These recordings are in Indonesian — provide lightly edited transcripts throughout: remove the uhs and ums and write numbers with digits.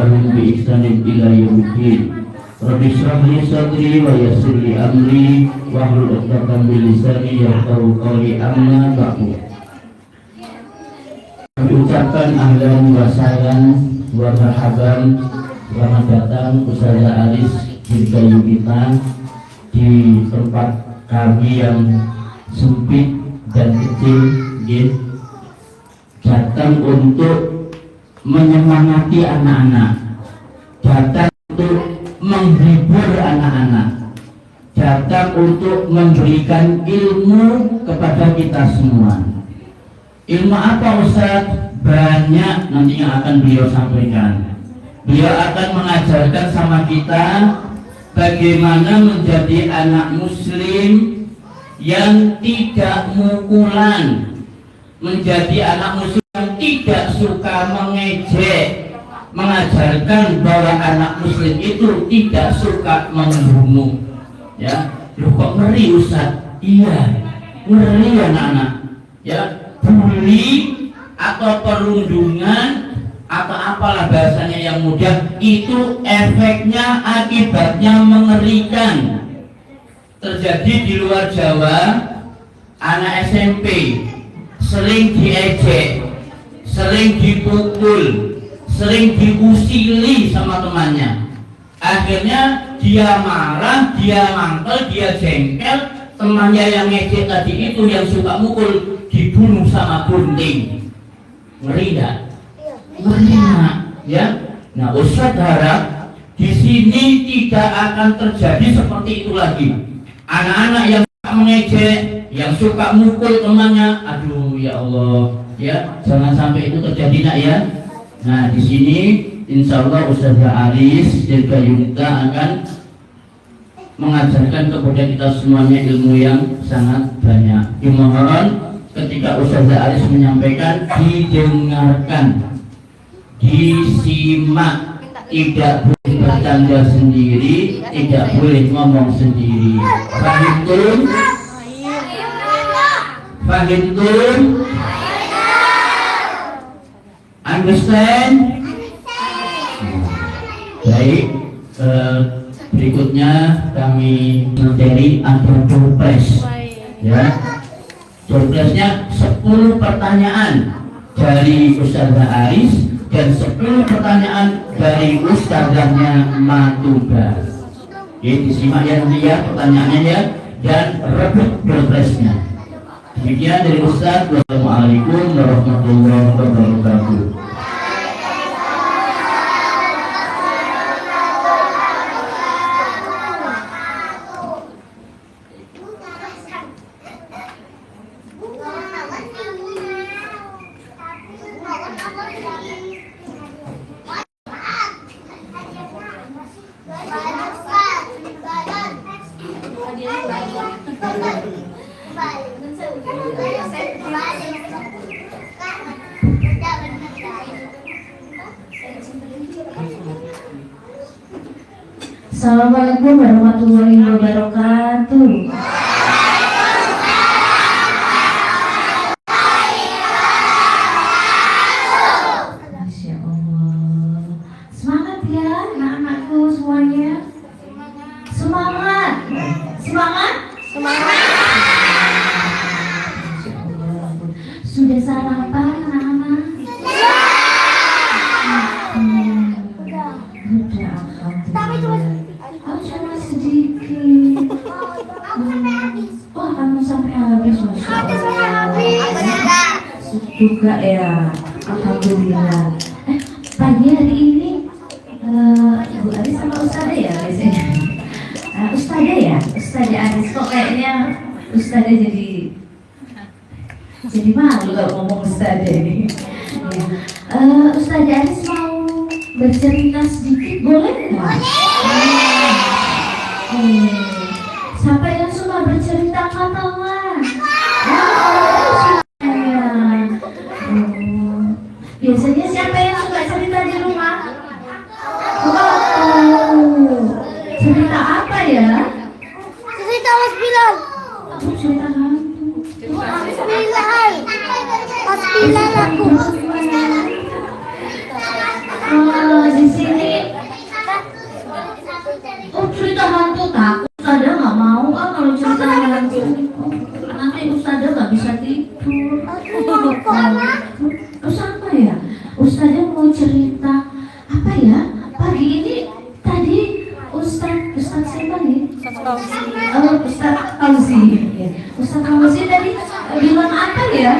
tabi'ahum bi ihsanin ila yaumiddin. Rabbi shrah li sadri wa yassir li amri wahlul 'uqdatam min lisani yafqahu qawli. Amma ba'du. Kami ucapkan ahlan wa sahlan wa marhaban, selamat datang Ustazah Aris Dirgayu kita di tempat kami yang sempit dan kecil, datang untuk menyemangati anak-anak, datang untuk menghibur anak-anak, datang untuk memberikan ilmu kepada kita semua. Ilmu apa Ustaz? Banyak nantinya akan beliau sampaikan. Beliau akan mengajarkan sama kita bagaimana menjadi anak muslim yang tidak mukulan, menjadi anak muslim yang tidak suka mengejek, mengajarkan bahwa anak muslim itu tidak suka membunuh. Ya, loh kok ngeri Ustaz? Iya, ngeri anak-anak. Ya, bully atau perundungan atau apalah bahasanya yang mudah, itu efeknya akibatnya mengerikan. Terjadi di luar Jawa, anak SMP sering diejek, sering dipukul, sering diusili sama temannya. Akhirnya dia marah, dia mangkel, dia jengkel. Temannya yang ngejek tadi itu, yang suka mukul, dibunuh sama gunting. Ngeri enggak? Ngeri enggak? Ya. Nah, Ustaz harap di sini tidak akan terjadi seperti itu lagi. Anak-anak yang suka mengejek, yang suka mukul temannya, aduh ya Allah, ya jangan sampai itu terjadi nak ya. Nah, di sini insya Allah Ustazah Aris Dirgayu kita akan mengajarkan kepada kita semuanya ilmu yang sangat banyak. Dimohon ketika Ustazah Aris menyampaikan, didengarkan, disimak, tidak boleh bercanda sendiri, tidak boleh ngomong sendiri. Fahimtum? Fahimtum? Understand? Baik, berikutnya kami materi ada doorpress. Ya, doorpressnya 10 pertanyaan dari Ustazah Aris dan 10 pertanyaan dari Ustazahnya Matuba. Oke, disimak ya nanti ya pertanyaannya ya, dan rebut doorpressnya. Demikian dari Ustaz. Wassalamualaikum warahmatullahi wabarakatuh. Assalamualaikum warahmatullahi wabarakatuh. Masya Allah. Semangat ya anak-anakku semuanya. Semangat. Semangat. Semangat. Masya Allah. Sudah sarapan anak-anak? Cuma sedikit. Oh, kamu sampai habis, Masya Allah. Juga ya, alhamdulillah. Pagi hari ini Bu Aris sama Ustazah ya biasanya. Ustazah ya, Ustazah Aris. Kok kayaknya Ustazah jadi malu kalau ngomong Ustazah ini. Ustazah Aris mau bercerita sedikit, boleh nggak? Siapa yang suka bercerita katakan? Biasanya siapa yang suka cerita di rumah? Cerita apa ya? Cerita hospital. Cerita hantu. Hospital. Hospital aku. Di sini. Oh, cerita hantu takut. Ustazah nggak mau kalau cerita hantu. Oh, nanti Ustazah nggak bisa tidur. Oh, sama ya. Ustazah mau cerita apa ya? Pagi ini tadi Ustaz siapa nih? Ustaz Fauzi. Ya. Ustaz Fauzi tadi bilang apa ya?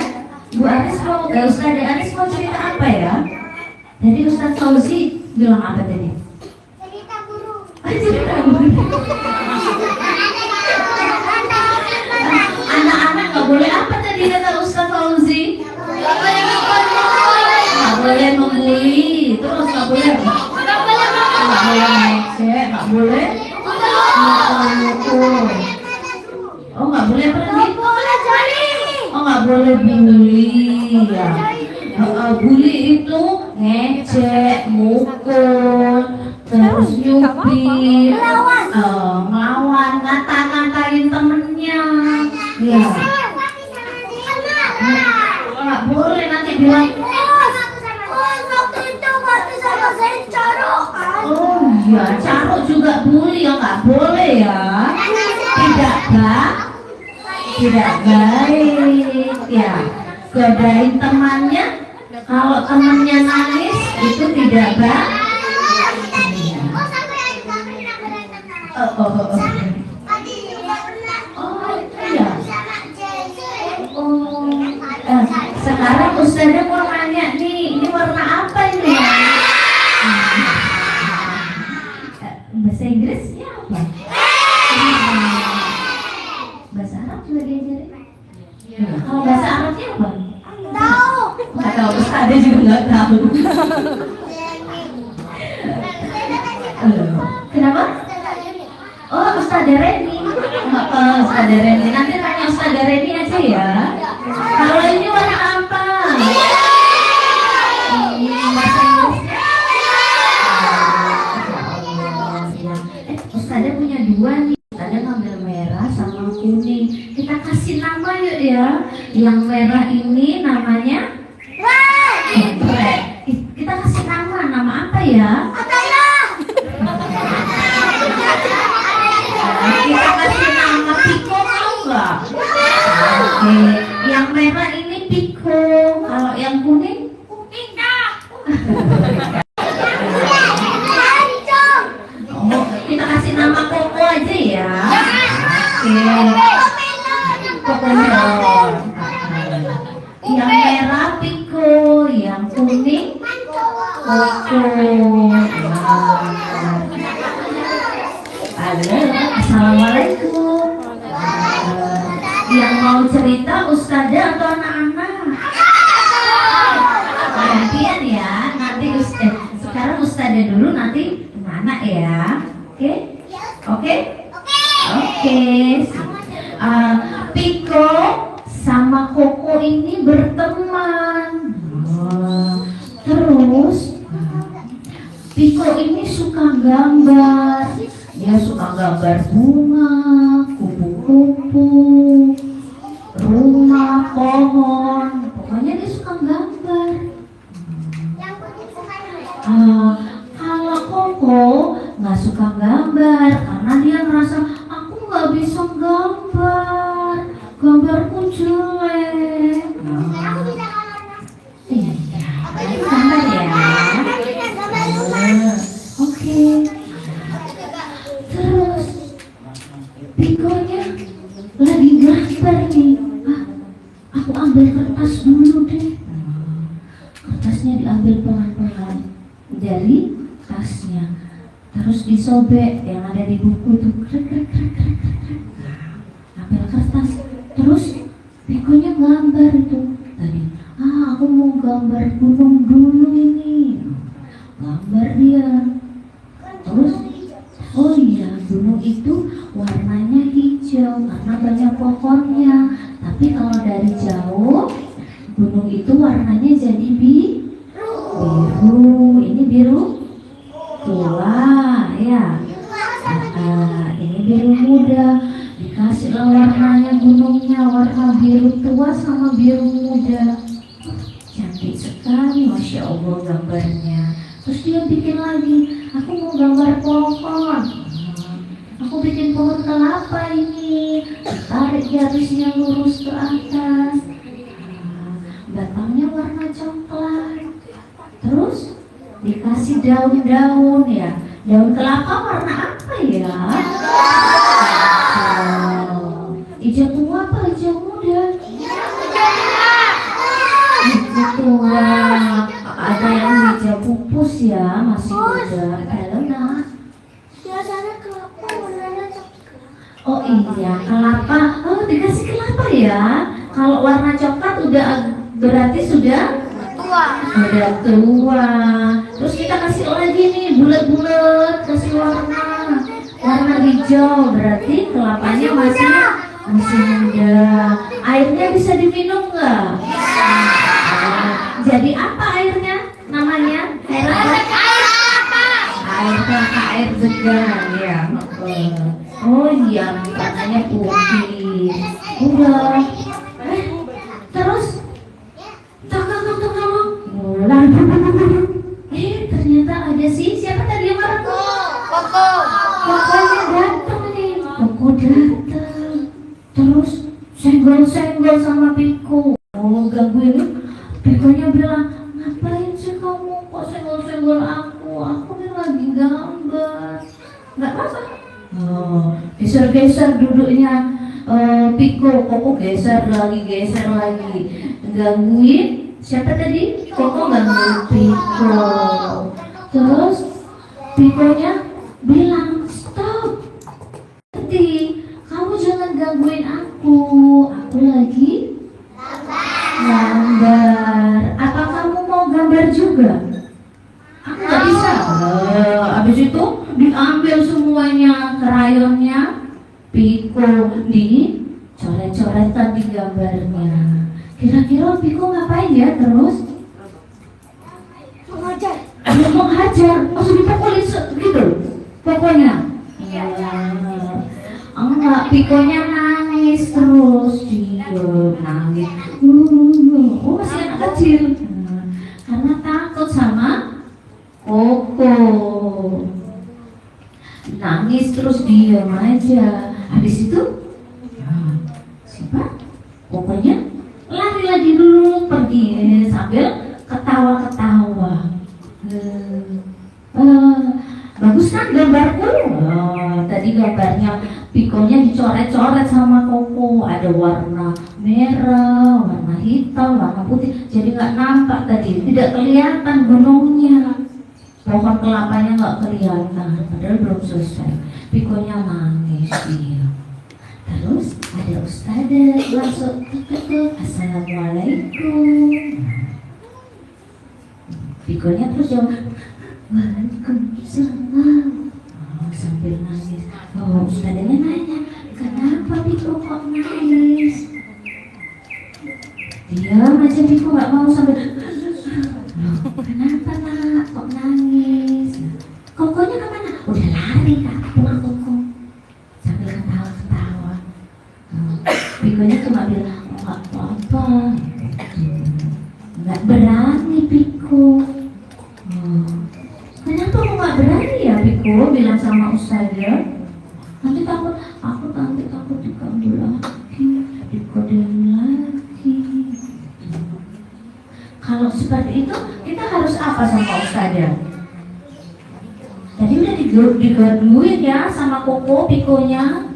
Bu Aris mau, Ustaz Aris mau cerita apa ya? Jadi Ustaz Fauzi bilang apa tadi? Cerita burung. Cerita burung. Anak-anak nggak boleh apa tadi kata Ustaz Fauzi? Nggak boleh membuli. Terus nggak boleh apa? Nggak boleh ngecek, nggak boleh mukul. Oh nggak boleh apa lagi? Oh nggak boleh bully ya. Bully itu ngecek, mukul, terus nyupir, ngelawan, ngata-ngatain temennya. Ya. Nggak boleh nanti bilang. Oh iya, caro juga bully ya, nggak boleh ya. Tidak baik ya. Godain temannya, kalau temannya nangis itu tidak baik. Oh iya. Sekarang Ustazah mau nanya nih, ini warna apa ini? Bahasa Inggrisnya apa? Bahasa Arab juga diajarin? Kalau bahasa Arabnya apa? Nggak tahu, Ustazah juga nggak tahu. Kenapa? Oh, Ustazah Reni. Ustazah Reni, nanti tanya Ustazah Reni aja ya. Kalau ini warna apa? Bahasa Inggrisnya? Ustazah punya dua nih. Ustazah ngambil merah sama kuning. Kita kasih nama yuk ya. Yang merah ini namanya kita kasih nama apa ya? Kita kasih nama Piko, mau nggak? Oke, yang merah ini Piko. Kalau yang kuning? Oh, kita kasih nama Koko aja ya. Oke. Kokomon. Yang merah Piko, yang kuning Koko. Halo, assalamualaikum. Yang mau cerita Ustazah atau anak-anak? Gantian ya. Nanti sekarang Ustazah dulu, nanti anak ya. Oke? Oke? Oke. Piko sama Koko ini berteman. Terus Piko ini suka gambar. Dia suka gambar bunga, kupu-kupu, rumah, pohon. Pokoknya dia suka gambar. Kalau Koko nggak suka gambar karena dia merasa aku nggak bisa gambar, gambarku jelek. Gambar ya. Oke. Terus Pikonya lagi gambar nih. Aku ambil kertas dulu deh. Kertasnya diambil pelan-pelan dari tasnya, terus disobek yang ada di buku tuh. Ambil kertas, terus Pikonya gambar itu tadi. Aku mau gambar gunung dulu ini. Gambar dia. Terus oh iya, gunung itu warnanya hijau karena banyak pohonnya. Tapi kalau dari jauh, gunung itu warnanya jadi biru. Ini biru tua ya. Ini biru muda. Dikasihlah warnanya gunungnya, warna biru tua sama biru muda. Cantik sekali, Masya Allah gambarnya. Terus dia bikin lagi, aku mau gambar pohon. Aku bikin pohon kelapa ini, tarik garisnya lurus ke atas. Batangnya warna coklat. Terus dikasih daun-daun ya. Daun kelapa warna apa ya? Hijau tua apa hijau muda? Hijau tua. Ada yang hijau pupus ya, masih muda. Halo nak. Biasanya kelapa warnanya coklat. Oh iya, kelapa. Oh, dikasih kelapa ya. Kalau warna coklat udah berarti sudah Tua. udah tua. Terus kita kasih lagi nih bulat-bulat, kasih warna hijau, berarti kelapanya masih muda. Airnya bisa diminum nggak? Jadi apa airnya? Namanya air apa? Air kelapa, air segar ya. Oh iya, warnanya putih. Udah. Terus ternyata ada siapa tadi yang marah? Koko. Kokonya datang nih. Koko datang. Terus senggol-senggol sama Piko. Oh gangguin. Pikonya bilang, ngapain sih kamu kok senggol-senggol aku? Aku nih lagi gambar. Nggak apa-apa. Oh, geser-geser duduknya. Piko, Koko geser lagi. Gangguin. Siapa tadi? Koko gangguin Piko. Terus Pikonya bilang, stop. Berhenti. Kamu jangan gangguin aku. Aku lagi gambar. Apa kamu mau gambar juga? Aku nggak bisa. Abis itu diambil semuanya krayonnya Piko, dicoret-coret tadi gambarnya. Kira-kira Piko ngapain ya terus? Mengajar. Dia mau hajar, langsung dipukulin gitu. Pokoknya. Enggak, Pikonya nangis terus. Dia nangis. Oh masih anak kecil. Karena takut sama Koko. Nangis terus diam aja. Habis itu siapa? Pokoknya lari lagi dulu pergi sambil ketawa-ketawa. Bagus kan gambarku? Tadi gambarnya Pikonya dicoret-coret sama Koko. Ada warna merah, warna hitam, warna putih. Jadi nggak nampak tadi, tidak kelihatan gunungnya. Pohon kelapanya nggak kelihatan, padahal belum selesai. Pikonya nangis dia. Terus ada ustadzah masuk ke Assalamualaikum. Pikonya terus jawab Waalaikumsalam. Sambil nangis. Oh, ustadzanya nanya, kenapa Piko kok nangis? Diam aja Piko nggak mau sambil. Kenapa nak kok nangis? Kokonya kemana? Udah lari kak, pulang Koko. Sambil ketawa-ketawa. Pikonya cuma bilang nggak apa-apa. Nggak berani Piko. Kenapa kok nggak berani ya Piko? Bilang sama ustazah. Nanti takut, aku nanti takut diganggu lagi, dikodein lagi. Kalau seperti itu kita harus apa sama ustazah? Tadi udah digaduin ya sama Koko Pikonya.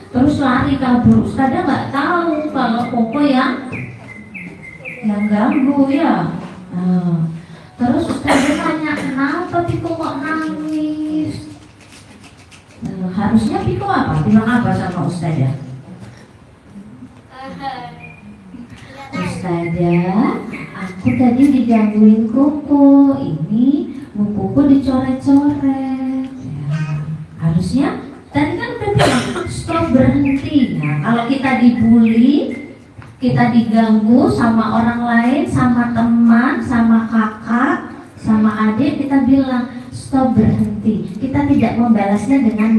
Terus lari kabur. Ustazah nggak tahu kalau Koko yang ganggu ya. Terus ustazah tanya, kenapa Piko kok nangis? Harusnya Piko apa? Bilang apa sama ustazah? Ustazah, aku tadi digangguin Koko. Ini bukuku dicoret-coret. Harusnya tadi kan udah bilang stop, berhenti. Nah, kalau kita dibully, kita diganggu sama orang lain, sama teman, sama kakak, sama adik, kita bilang stop, berhenti. Kita tidak membalasnya dengan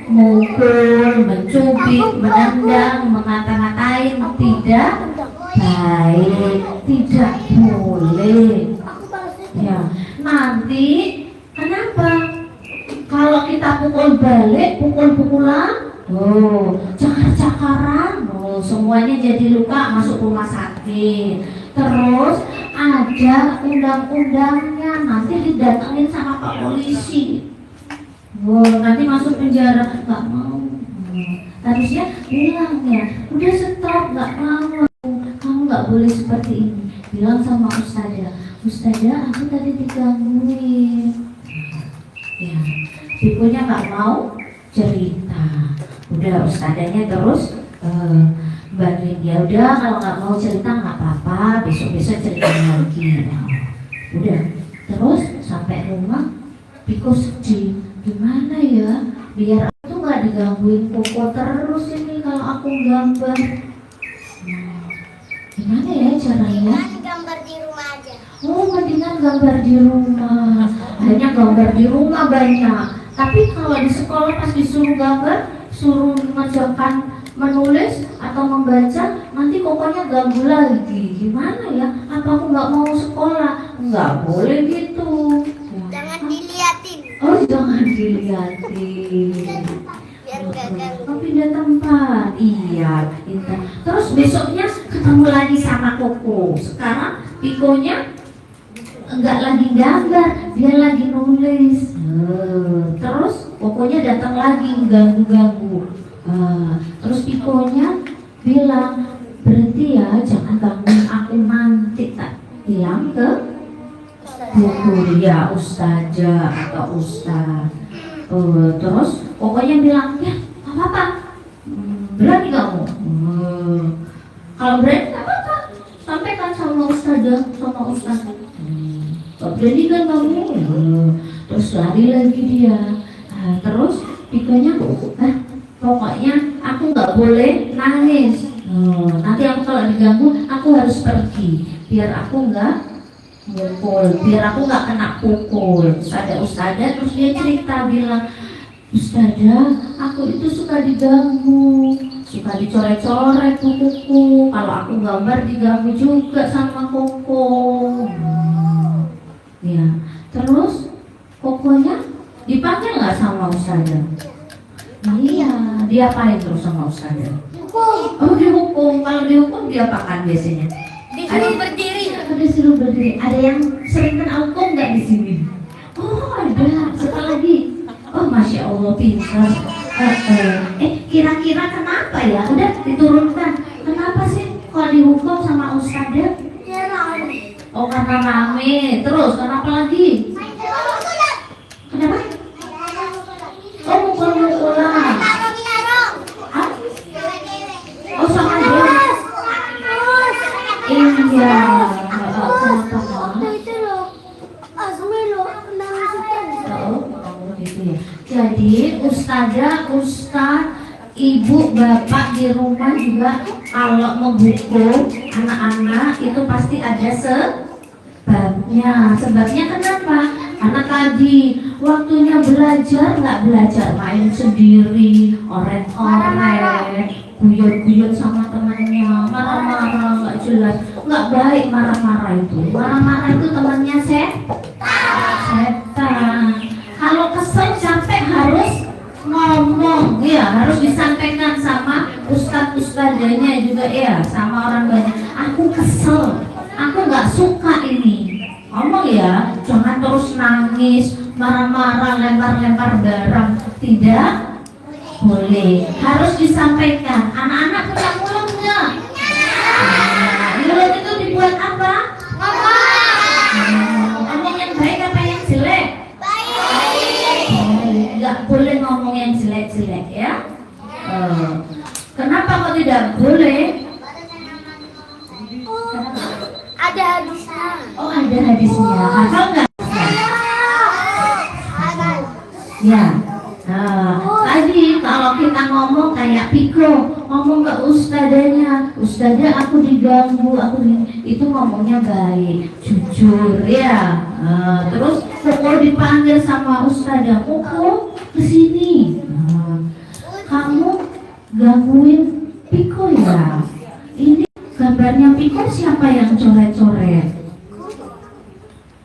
memukul, mencubit, menendang, mengata-ngatain. Tidak baik, tidak boleh. Ya. Nanti kenapa? Kalau kita pukul balik, pukul-pukulan, cakar-cakaran, semuanya jadi luka, masuk rumah sakit. Terus ada undang-undangnya, nanti didatengin sama Pak Polisi. Nanti masuk penjara, nggak mau. Harusnya bilang ya, udah stop, nggak mau. Kamu nggak boleh seperti ini. Bilang sama Ustazah, Ustazah aku tadi digangguin. Ya, ibunya nggak mau cerita. Udah Ustazahnya terus bantuin dia. Udah kalau nggak mau cerita nggak apa-apa, besok-besok cerita lagi. Udah, terus sampai rumah, Piko sedih. Gimana ya, biar aku tuh nggak digangguin Koko terus ini kalau aku gambar. Gimana ya caranya? Gambar di rumah aja. Mendingan gambar di rumah. Hanya gambar di rumah banyak. Tapi kalau di sekolah pas disuruh gambar, suruh mengajarkan menulis atau membaca, nanti Kokonya ganggu lagi. Gimana ya? Apa aku nggak mau sekolah? Nggak boleh gitu. Jangan diliatin. Oh, jangan dilihatin. Biar gak ganggu. Oh, pindah tempat. Iya, pindah. Terus besoknya ketemu lagi sama Koko. Sekarang Pikonya enggak lagi gambar, dia lagi nulis. Terus Kokonya datang lagi ganggu-ganggu. Terus Pikonya bilang, berhenti ya, jangan gangguin aku, nanti tak bilang ke buku ya Ustazah atau Ustaz. Terus pokoknya bilang ya apa-apa, berani kamu. Kalau berani nggak apa-apa, sampaikan sama Ustazah, sama Ustaz. Gak berani kan kamu. Terus lari lagi dia. Terus Pikonya pokoknya aku nggak boleh nangis. Nanti aku kalau diganggu aku harus pergi biar aku nggak mukul, biar aku nggak kena pukul. Terus ada Ustazah, terus dia cerita bilang, Ustazah, aku itu suka diganggu, suka dicoret-coret kukuku. Kalau aku gambar diganggu juga sama Koko. Ya, terus Kokonya dipanggil nggak sama Ustazah? Iya, diapain terus sama Ustazah? Oh, dihukum. Kalau dihukum diapakan biasanya? Disuruh berdiri. Disuruh berdiri. Ada yang sering kena hukum nggak di sini? Oh, ada. Sekali lagi. Oh, masya Allah, pintar. Kira-kira kenapa ya? Udah diturunkan. Kenapa sih kalau dihukum sama Ustazah? Ya lawan. Oh, karena rame. Terus kenapa lagi? Kenapa? Oh, mukul-mukulan. Hah? Oh, sama dia. Iya. Waktu itu loh, Azmi loh, Gitu ya. Jadi Ustazah, Ustaz, ibu, bapak di rumah juga kalau menghukum anak-anak itu pasti ada sebabnya. Sebabnya kenapa? Karena tadi waktunya belajar nggak belajar, main sendiri, oret-oret, guyon-guyon sama temannya, marah-marah nggak jelas, nggak baik marah-marah itu. Marah-marah itu temannya setan. Kalau kesel capek harus ngomong, ya harus disampaikan sama ustadz-ustadzanya juga ya, sama orang banyak. Aku kesel, aku nggak suka ini. Ngomong ya, jangan terus nangis, marah-marah, lempar-lempar barang. Tidak boleh, harus disampaikan. Anak-anak punya mulut nggak? Mulut itu dibuat apa? Ngomong yang baik apa yang jelek? Nggak boleh ngomong yang jelek-jelek ya. Kenapa kok tidak boleh? Ada hadisnya. Oh, ada hadisnya. Hafal nggak? Ya. Tadi kalau kita ngomong kayak Piko, ngomong ke ustadzanya, Ustadzah aku diganggu, itu ngomongnya baik, jujur ya. Terus Koko dipanggil sama ustadzah, Koko kesini. Kamu gangguin Piko ya? Ini gambarnya Piko siapa yang coret-coret?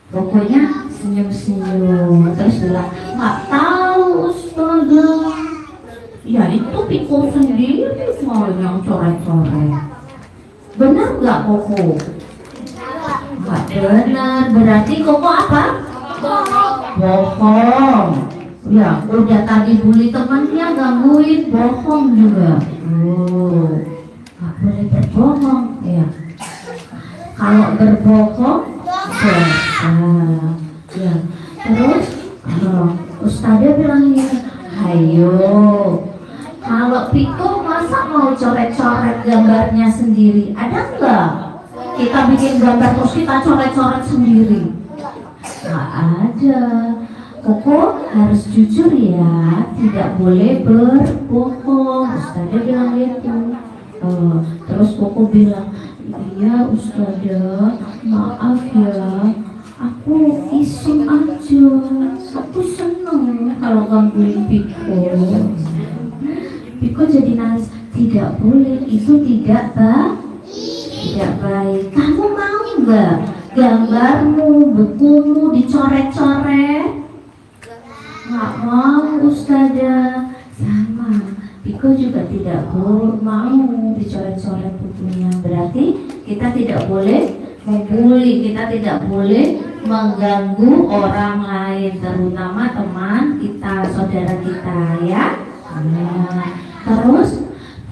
Pokoknya senyum-senyum terus bilang nggak tahu Ustazah. Ya itu Piko sendiri mau yang coret-coret. Benar nggak Koko? Nggak benar. Berarti Koko apa? Bohong. Ya udah tadi bully temannya gangguin, bohong juga. Nggak boleh berbohong ya. Kalau berbohong dosa. Ya. Terus Ustazah bilang gini, ayo kalau Piko masa mau coret-coret gambarnya sendiri, ada nggak? Kita bikin gambar terus kita coret-coret sendiri? Nggak ada. Koko harus jujur ya, tidak boleh berbohong. Ustazah bilang gitu. Terus Koko bilang, iya Ustazah, maaf ya, aku iseng aja, aku seneng kalau gangguin Piko. Piko jadi nangis, tidak boleh, itu tidak baik. Kamu mau nggak gambarmu, bukumu dicoret-coret? Nggak mau Ustazah. Sama, Piko juga tidak mau dicoret-coret bukunya. Berarti kita tidak boleh membuli, kita tidak boleh mengganggu orang lain, terutama teman kita, saudara kita ya. Terus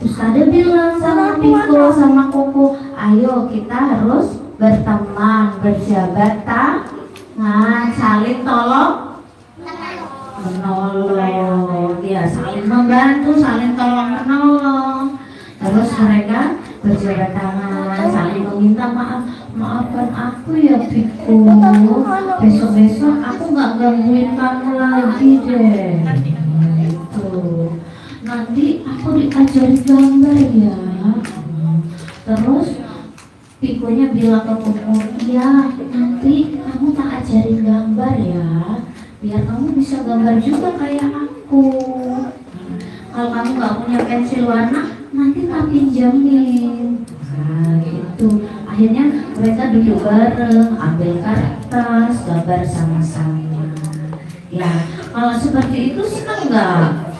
Ustazah bilang sama Piko, sama Koko, ayo kita harus berteman, berjabat tangan, saling tolong menolong, ya saling membantu, saling tolong menolong. Terus mereka berjabat tangan, saling meminta maaf, maafkan aku ya Piko, besok-besok aku nggak gangguin kamu lagi deh. Nanti aku diajari gambar ya. Terus Pikonya bilang ke Koko, iya nanti kamu tak ajarin gambar ya, biar kamu bisa gambar juga kayak aku. Kalau kamu nggak punya pensil warna, nanti tak pinjamin. Nah gitu. Akhirnya mereka duduk bareng, ambil kertas, gambar sama-sama. Ya kalau seperti itu senang nggak?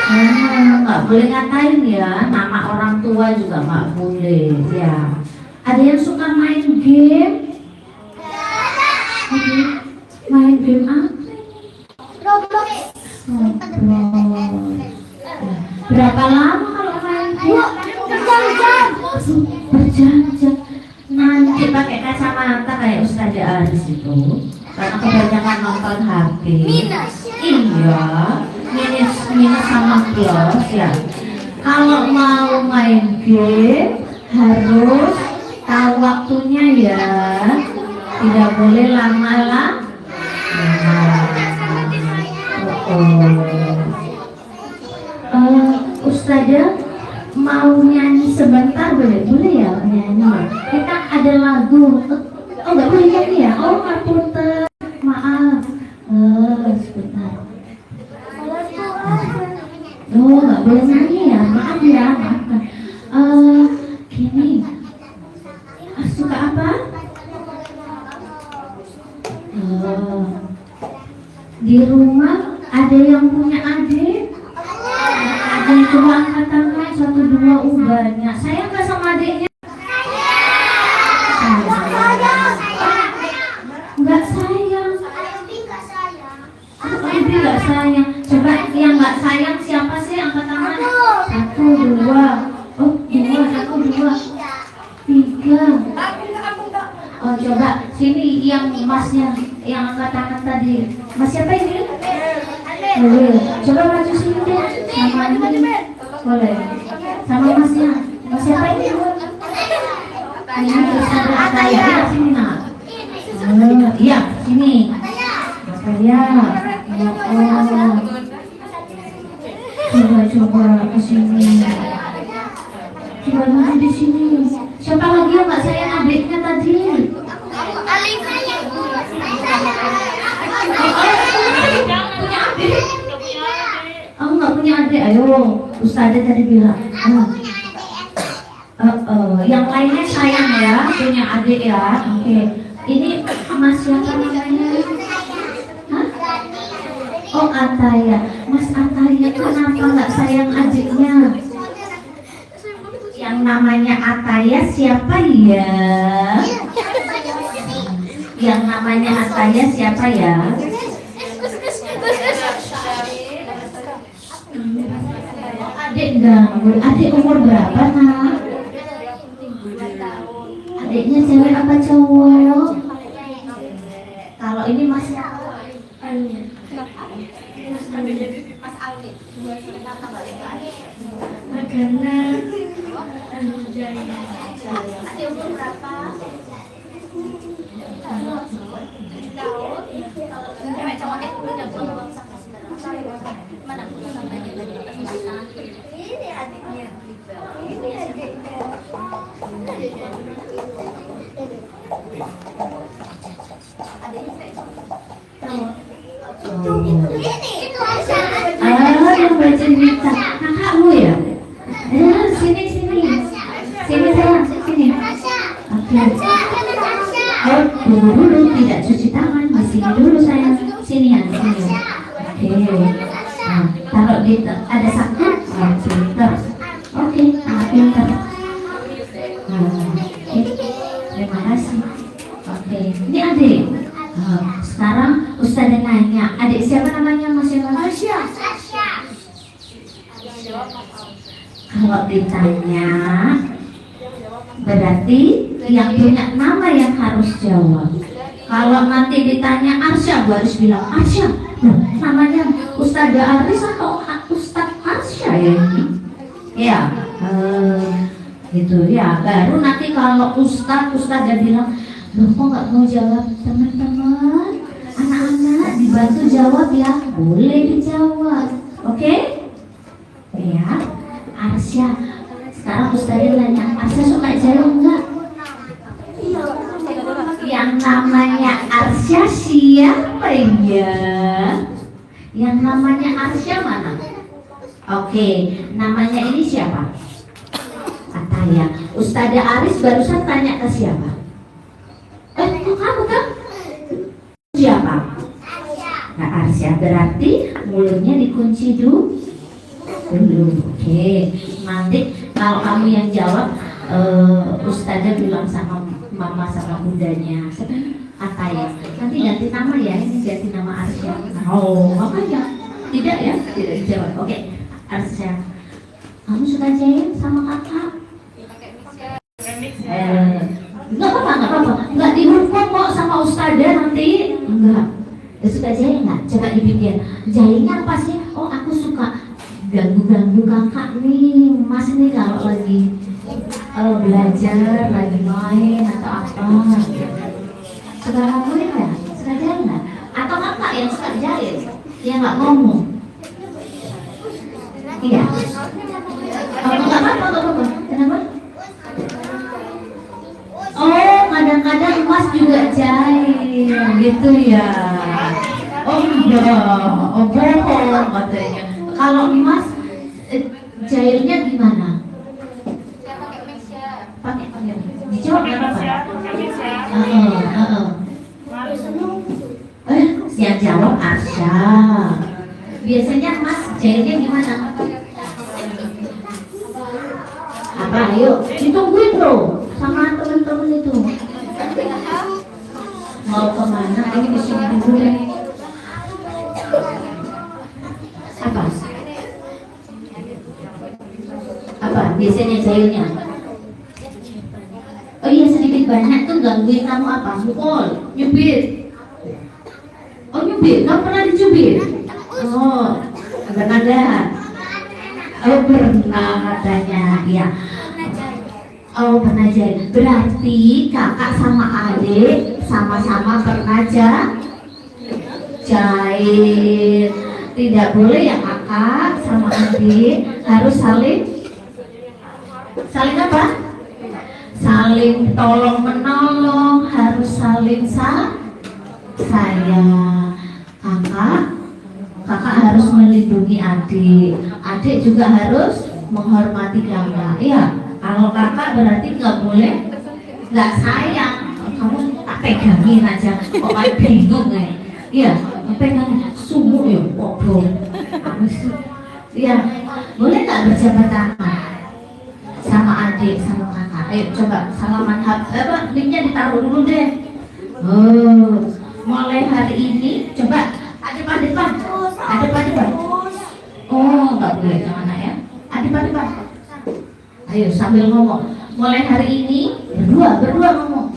Nggak boleh ngatain ya, nama orang tua juga nggak boleh ya. Ada yang suka main game? Main game apa? Roblox. Berapa lama kalau main game? Berjam-jam. Berjam-jam. Nanti pakai kacamata kayak Ustazah Aris itu, karena kebanyakan nonton HP. Minus. Iya, minus sama plus ya. Kalau mau main game harus tahu waktunya ya, tidak boleh lama-lama. Ustazah mau nyanyi sebentar boleh? Boleh ya nyanyi? Kita ada lagu. Oh nggak boleh nyanyi ya? Oh ngapunten, maaf. Sebentar. Oh nggak boleh nyanyi ya? Maaf ya, maaf. Gini, suka apa? Di rumah ada yang punya adik? Ada yang coba angkat tangan, 1, 2, banyak. Sayang nggak sama adiknya? Nggak sayang. Ibu nggak sayang. Coba yang nggak sayang siapa sih? Angkat tangan. 1, 2. Oh 2, 1, 2, 3. Oh coba sini yang masnya yang angkat tangan tadi. Mas siapa ini? Coba maju sini deh. Sama ini. Boleh. Sama masnya. Mas siapa ini? Ini Ustazah Ataya. Ya sini nak. Iya sini. Ataya. Coba ke sini. Coba maju di sini. Siapa lagi yang nggak sayang adiknya tadi? Aling. Punya adik? Aku nggak punya adik. Ayo, Ustazah tadi bilang. Yang lainnya sayang ya, punya adik ya. Oke. Ini Mas siapa namanya? Oh Ataya, Mas Ataya kenapa nggak sayang adiknya? Yang namanya Ataya siapa ya? Yang namanya Ataya siapa ya? Adik ganggu, adik umur berapa nak? Adiknya cewek apa cowok? Kalau ini Mas Makanan adik umur berapa? Cewek cowok mana? Ini adiknya. Ini adiknya. Yang baca cerita kakakmu ya? Sini sayang, sini. Oke. Oh, dulu tidak cuci tangan, di sini dulu sayang. Sini ya, sini. Oke. Nah, taruh di ada saku. Pintar. Oke, pintar. Oke. Terima kasih. Oke, ini adik. Sekarang Ustazah nanya, adik siapa namanya Mas Asya? Kalau ditanya, berarti yang punya nama yang harus jawab. Kalau nanti ditanya Arsya, harus bilang Arsya. Namanya Ustazah Aris atau Ustaz Arsya ya ini? Ya, gitu ya. Baru nanti kalau Ustazah bilang, loh kok nggak mau jawab? Teman-teman, anak-anak dibantu jawab ya, boleh dijawab, oke? Ya, Arsya. Sekarang Ustazah nanya, Arsya suka jawab nggak? Yang namanya Arsya siapa ya? Yang namanya Arsya mana? Oke, namanya ini siapa? Ataya. Ustazah Aris barusan tanya ke siapa? Kok kamu kan? Siapa? Nah, Arsya, berarti mulutnya dikunci dulu. Oke. Nanti kalau kamu yang jawab, Ustazah bilang sama mama sama bundanya, Ataya. Nanti ganti nama ya, ini ganti nama Arsya. Oh, makanya tidak ya, tidak dijawab. Oke, Arsya. Kamu suka jahit sama kakak? Enggak apa-apa, enggak dihukum kok sama Ustazah nanti. Enggak. Suka jahit enggak? Coba dipikir. Jahitnya apa sih? Oh, aku suka ganggu-ganggu kakak nih. Mas nih kalau lagi belajar, lagi main atau apa. Suka ngomongin enggak? Suka jahit enggak? Atau kakak yang suka jahit? Dia enggak ngomong. Iya. Enggak apa-apa. Kenapa? Oh, kadang-kadang Mas juga jahit, gitu ya. Oh enggak, oh bohong katanya. Kalau Mas jahitnya gimana? Pakai dijawab nggak apa-apa? Yang jawab Arsya. Biasanya Mas jahitnya gimana? Apa? Ayo, ditungguin bro sama teman-teman itu. Mau kemana? Ini di sini dulu deh. Apa? Biasanya jahilnya? Oh iya, sedikit banyak tuh gangguin kamu apa? Mukul, nyubit. Oh nyubit, kamu pernah dicubit? Oh, pernah ada. Oh pernah katanya, ya. Oh pernah jahit. Berarti kakak sama adik sama-sama pernah jahit. Tidak boleh ya kakak sama adik, harus saling apa? Saling tolong menolong, harus saling sayang. Kakak harus melindungi adik juga harus menghormati kakak. Iya. Kalau kakak berarti nggak boleh nggak sayang, kamu tak pegangin aja, kok kayak bingung ya? Iya, pegangin sumur ya, kok Assalamualaikum. Ya, boleh nggak berjabat tangan sama adik sama kakak? Ayo coba salaman linknya ditaruh dulu deh. Oh, mulai hari ini coba depan. Oh, nggak boleh jangan ya. Depan. Ayo sambil ngomong. Mulai hari ini berdua ngomong.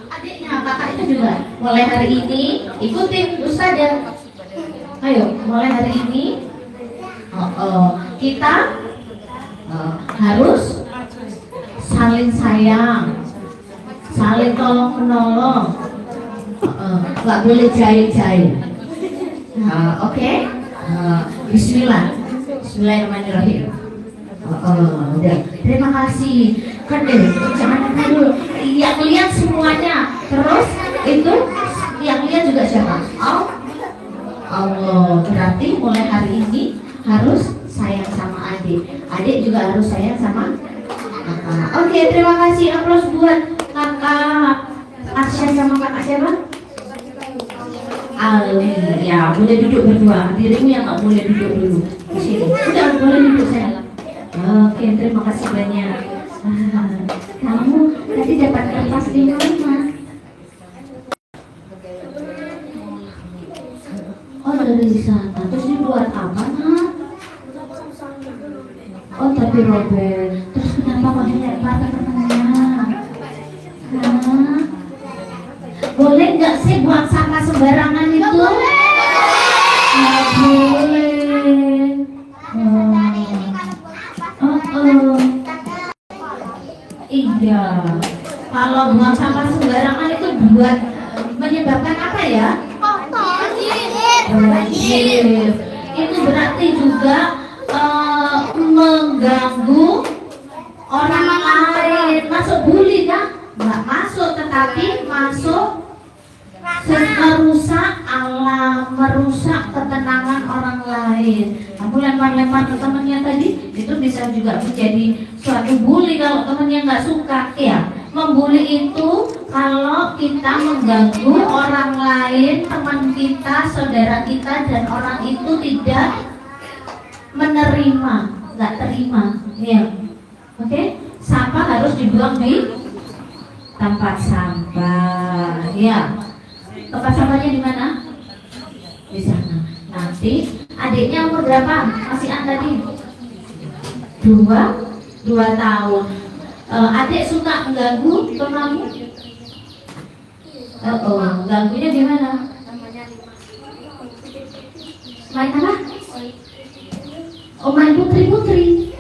Adiknya kakak itu juga. Mulai hari ini ikutin Ustazah. Ayo, mulai hari ini kita harus saling sayang, saling tolong menolong, nggak boleh jahil. Oke? Bismillahirrahmanirrahim. Udah. Terima kasih. Kan jangan dulu. Yang lihat semuanya. Terus itu yang lihat juga siapa? Allah. Berarti mulai hari ini harus sayang sama adik. Adik juga harus sayang sama kakak. Oke, terima kasih. Aplaus buat kakak Arsya sama kakak siapa? Ali. Ya, boleh duduk berdua. Dirimu yang nggak boleh duduk dulu. Di sini. Sudah boleh duduk saya. Oke, terima kasih banyak. Kamu tadi dapat kertas di mana? Oh, dari sana. Terus dibuat apa, Nak? Oh, tapi robek. Terus kenapa kok dilempar ke temannya? Boleh nggak sih buang sampah sembarangan itu? Nggak boleh. Iya. Kalau buang sampah sembarangan itu buat menyebabkan apa ya? Banjir. Itu berarti juga mengganggu orang lain. Masuk bully kan? Nggak masuk, tetapi masuk merusak alam, merusak ketenangan orang lain. Aku lempar-lempar ke temannya tadi, itu bisa juga menjadi suatu bully kalau temannya nggak suka. Ya, membuli itu kalau kita mengganggu orang lain, teman kita, saudara kita, dan orang itu tidak menerima, nggak terima. Ya, oke? Sampah harus dibuang di tempat sampah. Ya. Tempat sampahnya di mana? Di sana. Nanti adiknya umur berapa? Masih tadi? 2 tahun. Adik suka mengganggu kamu? Ganggunya di mana? Main apa? Oh, main putri-putri.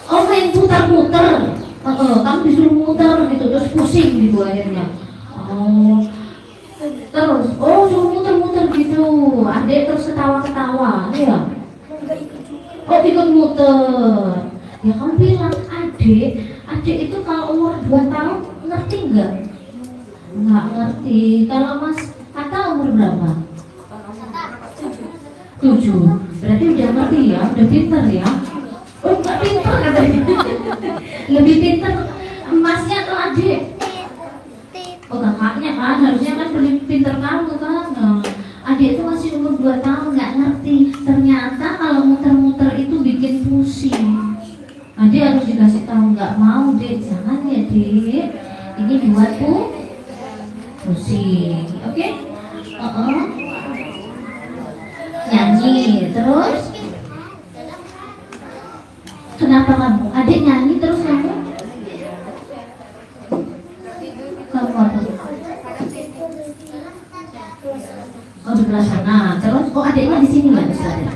Oh, main putar-putar. Kamu disuruh muter gitu, terus pusing gitu akhirnya. Terus, suruh muter-muter gitu. Adik terus ketawa-ketawa, ya. Oh, ikut muter. Ya kamu bilang, adik itu kalau umur 2 tahun ngerti nggak? Nggak ngerti. Kalau Mas Kata umur berapa? 7. Berarti udah ngerti ya, udah pinter ya. Oh, nggak pinter katanya. Lebih pinter emasnya atau adik? Oh, kakaknya kan, harusnya kan lebih pinter kamu kan. Adik itu masih umur 2 tahun, nggak ngerti. Ternyata kalau muter-muter itu bikin pusing. Adik harus dikasih tahu, nggak mau dek, jangan ya dek. Ini buat pusing, oke? Nyanyi terus. Kenapa kamu? Adik nyanyi terus kamu? Kamu apa? Oh, di belah sana. Terus, adiknya di sini nggak bisa ada?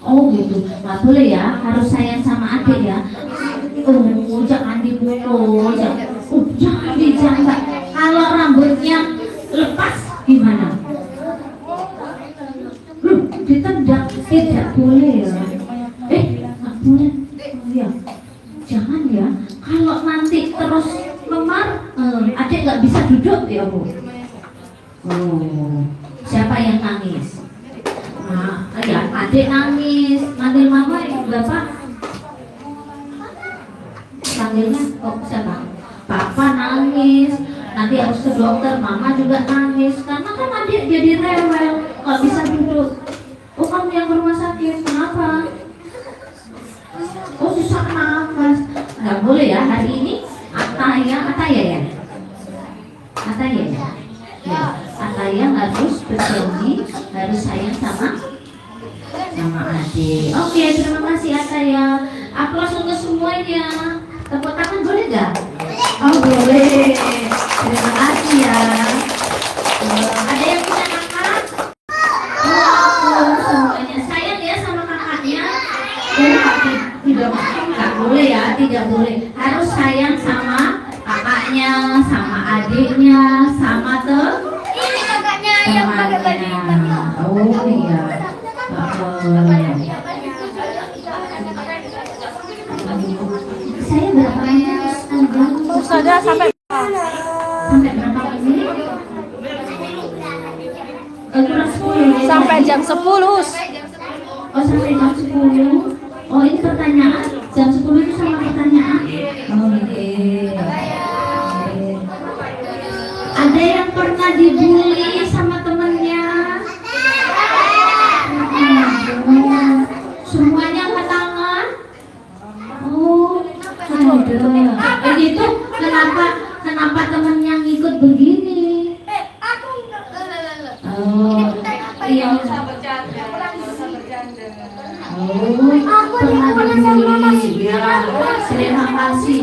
Oh gitu, nggak boleh ya, harus sayang sama adik ya. Jangan dipukul, jangan. Kalau rambutnya lepas gimana? Ditendang, tidak boleh ya. Nggak boleh. Ya, jangan ya. Kalau nanti terus memar, adik nggak bisa duduk ya Bu. Siapa yang nangis? Ya, adik nangis, manggil mama, bapak panggilnya siapa? Papa nangis, nanti harus ke dokter, mama juga nangis karena nggak bisa duduk. Oh, kamu yang ke rumah sakit, kenapa? Oh, susah nafas. Nggak boleh ya hari ini. Ataya ya. Ya, Ataya harus berjanji, harus sayang sama adik. Oke, terima kasih Ataya. Aplaus untuk semuanya. Tepuk tangan boleh nggak? Oh, boleh. Terima kasih ya. Ada yang punya kakak? Oh, semuanya sayang ya sama kakaknya. Tidak boleh ya, tidak boleh. Harus sayang sama kakaknya, sama adiknya, sama Ini kakaknya yang pakai baju hitam. Oh iya. Saya berapa menit? Ustazah sampai Berapa menit? Kurang 10. sampai jam 10. Oh, sampai jam 10. Oh, ini pertanyaan. Jam 10 itu sama pertanyaan. Oh, oke. Ada yang pernah dibully sama temennya? Semuanya angkat tangan. Oh, ada. Gitu. Kenapa temennya ngikut begini? Aku Oh, iya. Oh, Aku pernah dipukulin sama mama. dibully. Ya, terima kasih.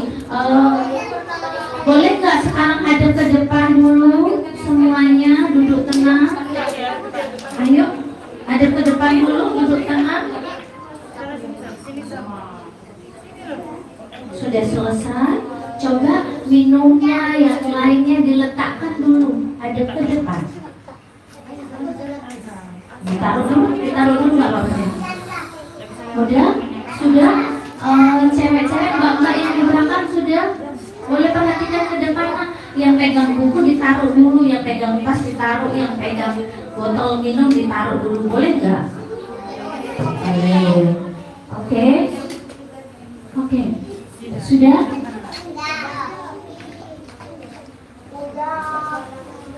Boleh nggak sekarang hadap ke depan dulu, semuanya duduk tenang. Ayo, hadap ke depan dulu, duduk tenang. Sudah selesai. Coba minumnya yang lainnya diletakkan dulu, hadap ke depan. Ditaruh dulu nggak apa-apa. Sudah, cewek-cewek mbak-mbak yang di belakang sudah. Boleh perhatikan ke depan, yang pegang buku ditaruh dulu, yang pegang tas ditaruh, yang pegang botol minum ditaruh dulu, boleh nggak? Oke, sudah?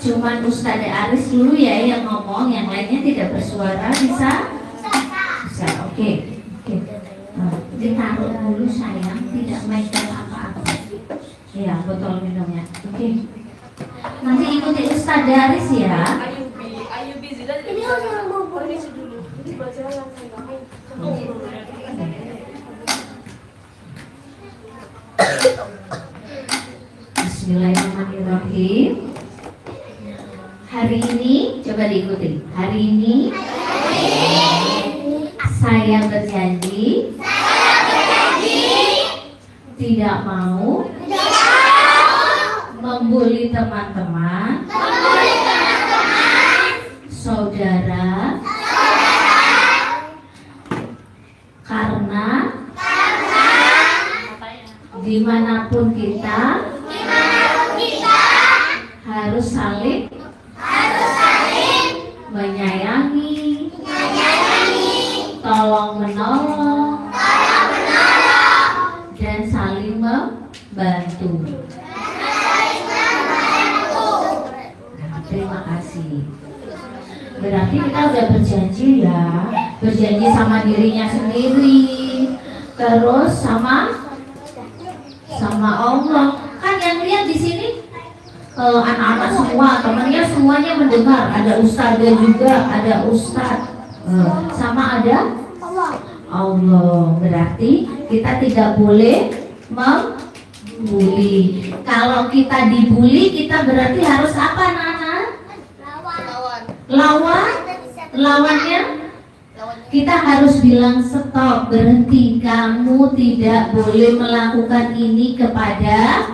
Cuman Ustadz Aris dulu ya yang ngomong, yang lainnya tidak bersuara, bisa? Bisa, oke. Ditaruh dulu sayang, tidak megang apa-apa. Ya, botol minumnya. Oke. Nanti ikuti Ustadz Aris ya. Ini orang mau permisi dulu. Bismillahirrahmanirrahim. Hari ini coba diikuti. Hari ini saya berjanji tidak mau membuli teman-teman, saudara, karena dimanapun kita harus saling menyayangi, tolong menolong, dan saling membantu. Terima kasih. Berarti kita udah berjanji ya, berjanji sama dirinya sendiri, terus sama Allah. Kan yang lihat di sini anak-anak semua, temannya semuanya mendengar. Ada ustazah juga, ada ustadz, sama ada Allah. Berarti kita tidak boleh membuli. Kalau kita dibully, kita berarti harus apa, Nana? Lawannya kita harus bilang stop, berhenti. Kamu tidak boleh melakukan ini kepada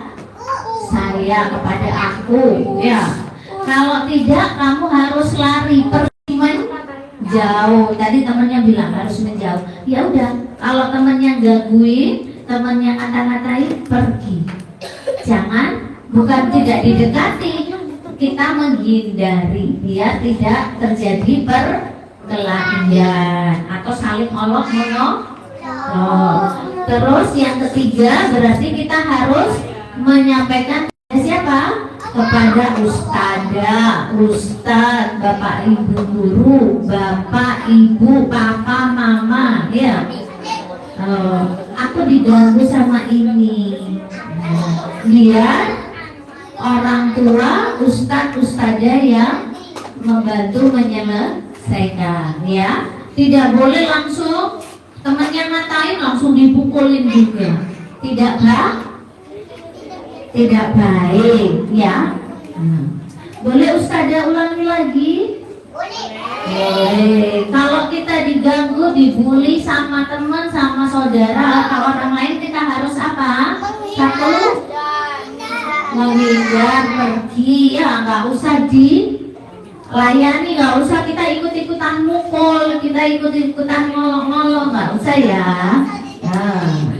saya, kepada aku, ya. Kalau tidak, kamu harus lari, pergi menjauh. Tadi temannya bilang harus menjauh. Ya udah, kalau temannya gangguin, temannya ngata-ngatain, pergi. Jangan, bukan tidak didekati, kita menghindari biar tidak terjadi perkelahian atau saling olok-olok. Terus yang ketiga berarti kita harus menyampaikan kepada siapa? kepada ustazah, ustaz, bapak ibu guru, bapak ibu, papa, mama, ya. Aku diganggu sama ini. Lihat orang tua, ustaz, ustazah yang membantu menyelesaikan, ya. Tidak boleh langsung temannya ngatain langsung dipukulin juga. Tidak baik, ya. Boleh ustazah ulangi lagi? Boleh. Kalau kita diganggu, dibully sama teman, sama saudara atau orang lain, kita harus apa? Satu, menghindar, pergi, ya. Nggak usah dilayani, nggak usah kita ikut-ikutan mukul, kita ikut-ikutan ngolong-ngolong, nggak usah ya.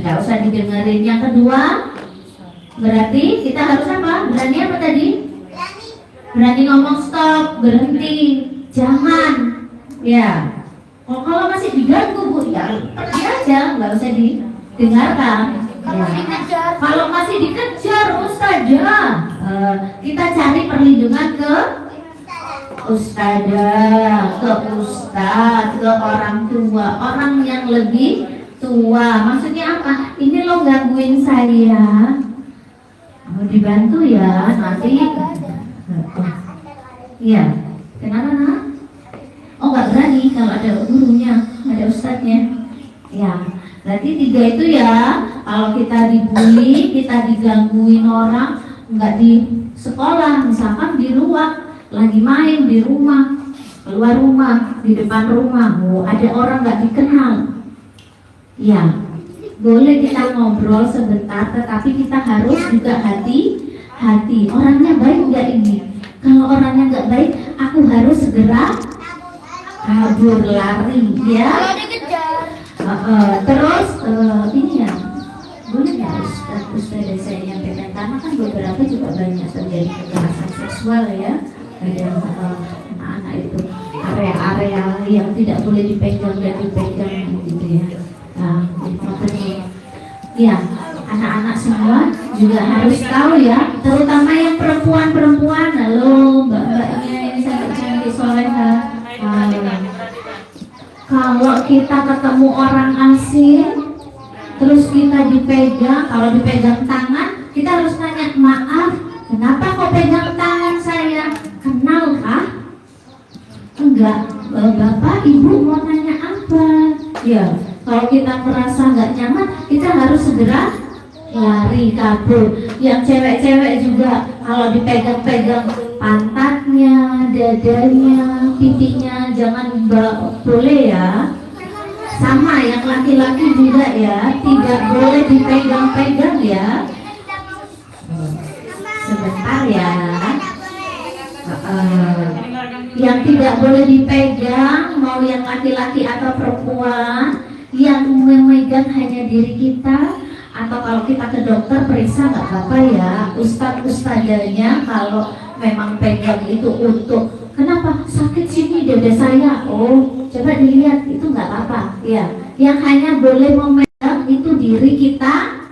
Nggak usah didengerin. Yang kedua, berarti kita harus apa? Berani apa tadi? Berani ngomong stop, berhenti, jangan, ya. Kalau masih diganggu bu, ya pergi aja, nggak usah didengarkan. Ya. Kalau masih dikejar ustazah, kita cari perlindungan ke ustazah, ke ustaz, ke orang tua, orang yang lebih tua. Maksudnya apa? Ini lo gangguin saya, mau dibantu ya nanti. Iya, kenapa nak? Oh nggak berani kalau ada gurunya, ada ustadznya. Ya, berarti 3 itu ya. Kalau kita dibully, kita digangguin orang, nggak di sekolah, misalkan di ruang, lagi main di rumah, keluar rumah, di depan rumah, ada orang nggak dikenal. Ya, boleh kita ngobrol sebentar, tetapi kita harus juga hati-hati. Orangnya baik nggak ini? Kalau orangnya nggak baik, aku harus segera kabur, lari, ya. Terus ini ya, boleh nggak ustazah saya nyampaikan? Karena kan beberapa juga banyak terjadi kekerasan seksual ya. Ada anak-anak itu area-area yang tidak boleh dipegang dan dipegang gitu ya. Makanya ya anak-anak semua juga harus tahu ya, terutama yang perempuan-perempuan. Halo mbak-mbaknya ini cantik-cantik soleha. Kalau kita ketemu orang asing terus kita dipegang, kalau dipegang tangan kita harus nanya, maaf kenapa kok pegang tangan saya, kenal kah? Enggak. Bapak ibu mau nanya apa? Ya, kalau kita merasa nggak nyaman, kita harus segera lari, kabur. Yang cewek-cewek juga kalau dipegang-pegang pantatnya, dadanya, pipinya, jangan boleh ya. Sama yang laki-laki juga ya, tidak boleh dipegang-pegang ya. Sebentar ya. Yang tidak boleh dipegang, mau yang laki-laki atau perempuan, yang memegang hanya diri kita. Atau kalau kita ke dokter periksa nggak apa-apa ya, ustadzanya kalau memang pegang itu untuk kenapa sakit sini dada saya, oh coba dilihat, itu nggak apa-apa ya. Yang hanya boleh memegang itu diri kita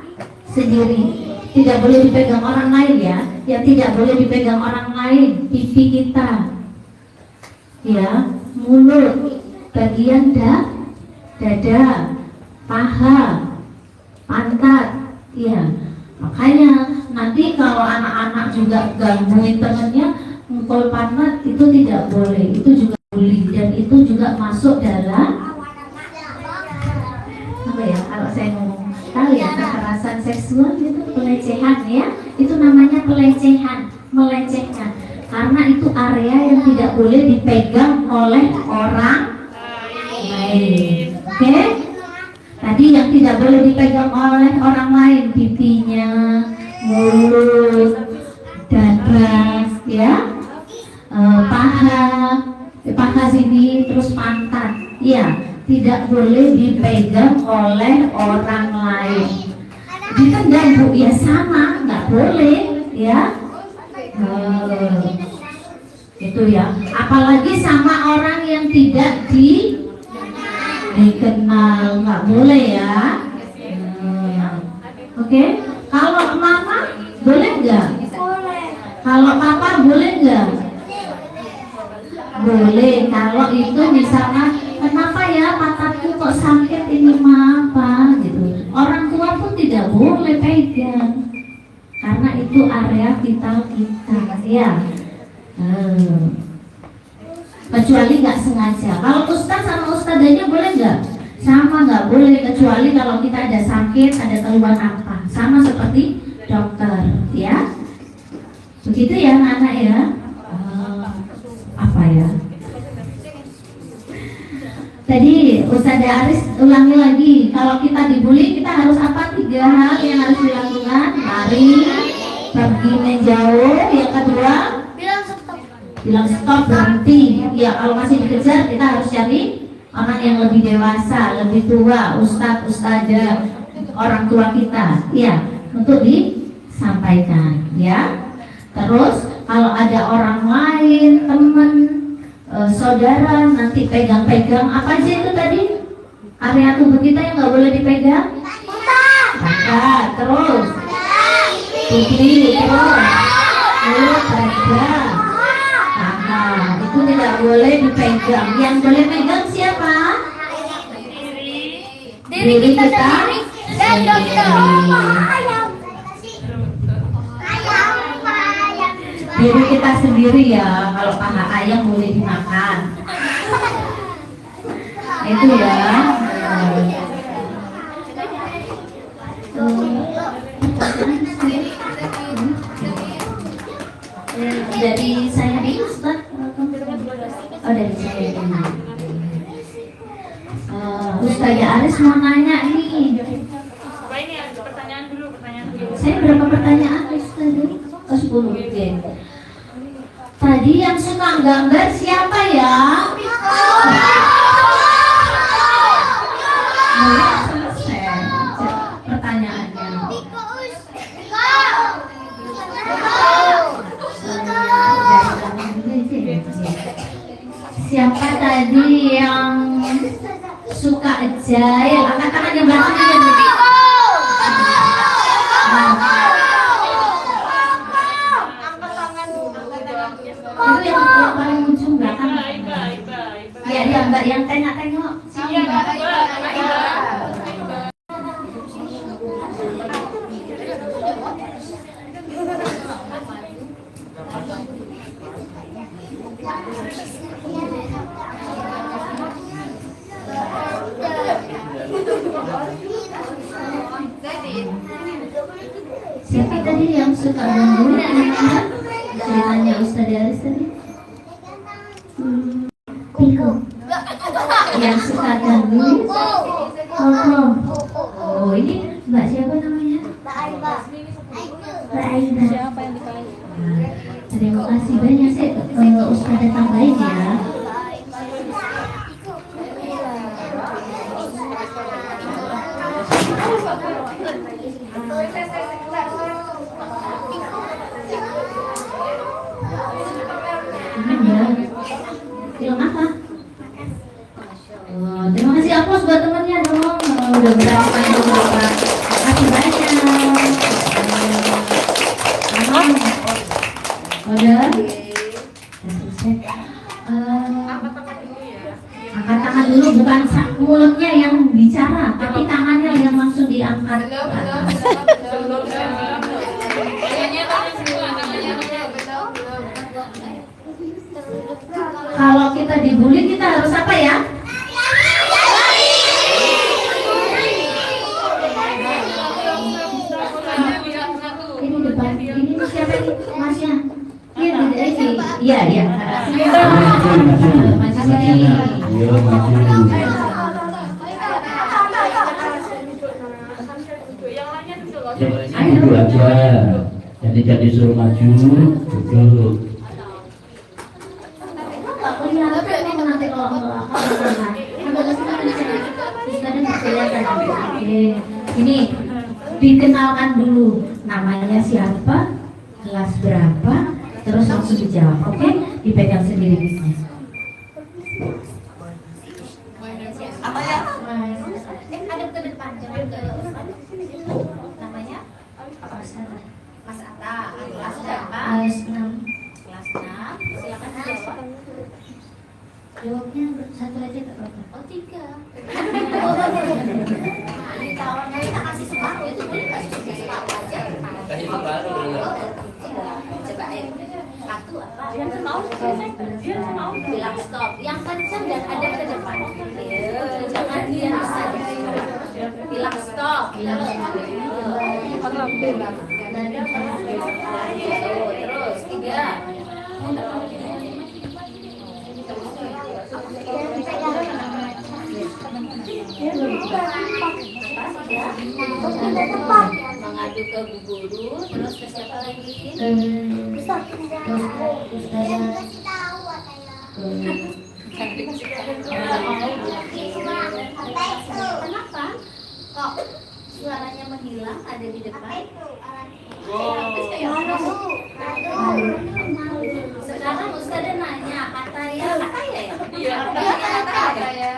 sendiri, tidak boleh dipegang orang lain ya. Yang tidak boleh dipegang orang lain, pipi kita ya, mulut, bagian dada, paha, pantat, ya. Makanya nanti kalau anak-anak juga gangguin temennya, mukul pantat itu tidak boleh, itu juga bully dan itu juga masuk dalam apa ya? Kalau saya ngomong tahu ya, kekerasan seksual itu pelecehan ya, itu namanya pelecehan, melecehkan, karena itu area yang tidak boleh dipegang oleh orang lain. Oke? Tadi yang tidak boleh dipegang oleh orang lain, pipinya, mulut, dada, ya, paha sini, terus pantat, ya, tidak boleh dipegang oleh orang lain. Ditendang bu, ya sama, nggak boleh, ya. Itu ya. Apalagi sama orang yang tidak dikenal, nggak boleh ya. Oke. Kalau mama boleh nggak? Kalau boleh nggak? Boleh. Kalau itu misalnya, kenapa ya mataku kok sakit ini mah apa gitu. Orang tua pun tidak boleh pegang, karena itu area vital kita ya. Kecuali nggak sengaja. Kalau ustaz sama ustazanya boleh nggak? Sama, nggak boleh, kecuali kalau kita ada sakit, ada keluhan apa. Sama seperti dokter ya. Begitu ya anak ya. Apa ya? Tadi Ustazah Aris ulangi lagi, kalau kita dibully kita harus apa? 3 hal yang harus dilakukan. Lari, pergi menjauh. Yang kedua, bilang stop, berhenti. Ya, kalau masih dikejar kita harus cari orang yang lebih dewasa, lebih tua, ustadz, ustazah, orang tua kita ya, untuk disampaikan ya. Terus kalau ada orang lain, teman, saudara nanti pegang-pegang apa aja itu tadi, area tubuh kita yang nggak boleh dipegang, mata, terus pipi, terus mulut, dada, itu tidak boleh dipegang. Yang boleh pegang siapa? Diri kita sendiri. Diri kita sendiri ya. Kalau paha ayam boleh dimakan. Itu ya. Dari saya di Ustaz. Oh, dari saya ini. Ustazah Aris mau nanya nih. Ini pertanyaan dulu. Saya berapa pertanyaan Ustaz? 10. Oke. Tadi yang suka gambar siapa ya? Selesai pertanyaannya. Siapa tadi yang suka aja? Yang angkat tangan yang belakang ya. Itu yang paling ujung belakang. Iya, dia Mbak yang tengok-tengok. Siapa tadi yang suka gangguan? Ceritanya Ustazah Aris tadi. Piko. Yang suka gangguan. Oh, ini Mbak siapa namanya? Mbak Aida. Siapa yang ditanya? Terima kasih banyak. Saya Ustazah tambahin ya. Film apa? Terima kasih aplaus buat temannya dong. Udah berapa yang berapa? Makasih banyak. Udah. Selesai. Angkat tangan dulu, bukan mulutnya yang bicara, tapi tangannya yang langsung diangkat. Kalau kita dibully kita harus apa ya? Ini depan, ini siapa ini? Masnya? Iya, ini. Iya, iya. Maju sini. Duduk aja. Jadi suruh maju, duduk. Ini dikenalkan dulu, namanya siapa, kelas berapa, terus langsung dijawab, oke? Dipegang sendiri bisnya. Apa ya? Ada ke depan, jangan ke namanya? Mas Atta, kelas berapa? Kelas 6. Jawabnya satu aja gak apa-apa. Oh 3. Ditawarnya kita kasih separuh itu boleh kasih separuh aja. Kasih separuh dulu. Coba ayo. Satu apa? Yang mau, dia mau. Bilang stop. Yang kencang dan ada ke depan. Jangan dia saja. Bilang stop. Bilang stop. Terus 3. Mengadu ke Bu Guru, terus ke siapa lagi? Kenapa? Kok suaranya menghilang ada di depan? Sekarang Ustazah nanya, Ataya ya? Iya, Ataya.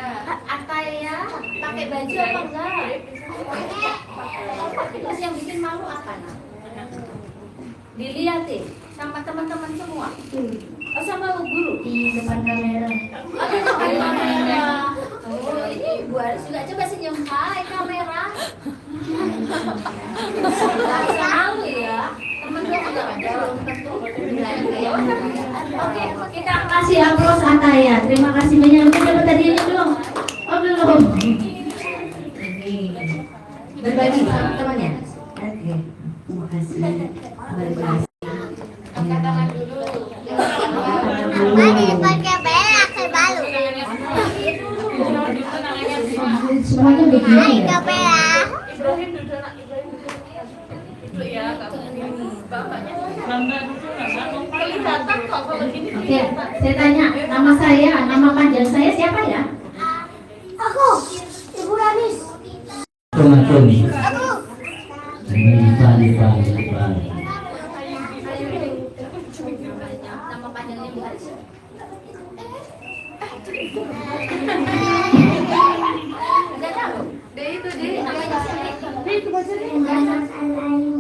Ataya pakai baju apa enggak? Terus yang bikin malu apa nak? Dilihatin sama teman-teman semua. Oh, sama Bu Guru Di depan kamera. Oh, di depan kamera. Oh, ini Bu Aris juga coba senyum. Hai kamera. Malu ya. Teman gue juga ada belum tentu. Oke, kita Kasih aplaus Ataya. Terima kasih banyak. Udah dapat hadiahnya belum? Oh belum. Berbagi sama temannya. Oke. Terima kasih. Berbagi. angkat tangan dulu. Pakai berak kayak balu. Semuanya begini ya. Pakai berak. Ibrahim duduk nak, Ibrahim duduk. Duduk ya, bapaknya. Kelihatan kok kalau gini. Oke, saya tanya, nama saya, nama panjang saya siapa ya? Aku, Ibu Ranis. Tuni. Aku. Lipa. Nama panjangnya Bu Aris. Enggak tahu. Dia itu dia namanya siapa? Dia itu baca dia. Muhammad Al-Ayu.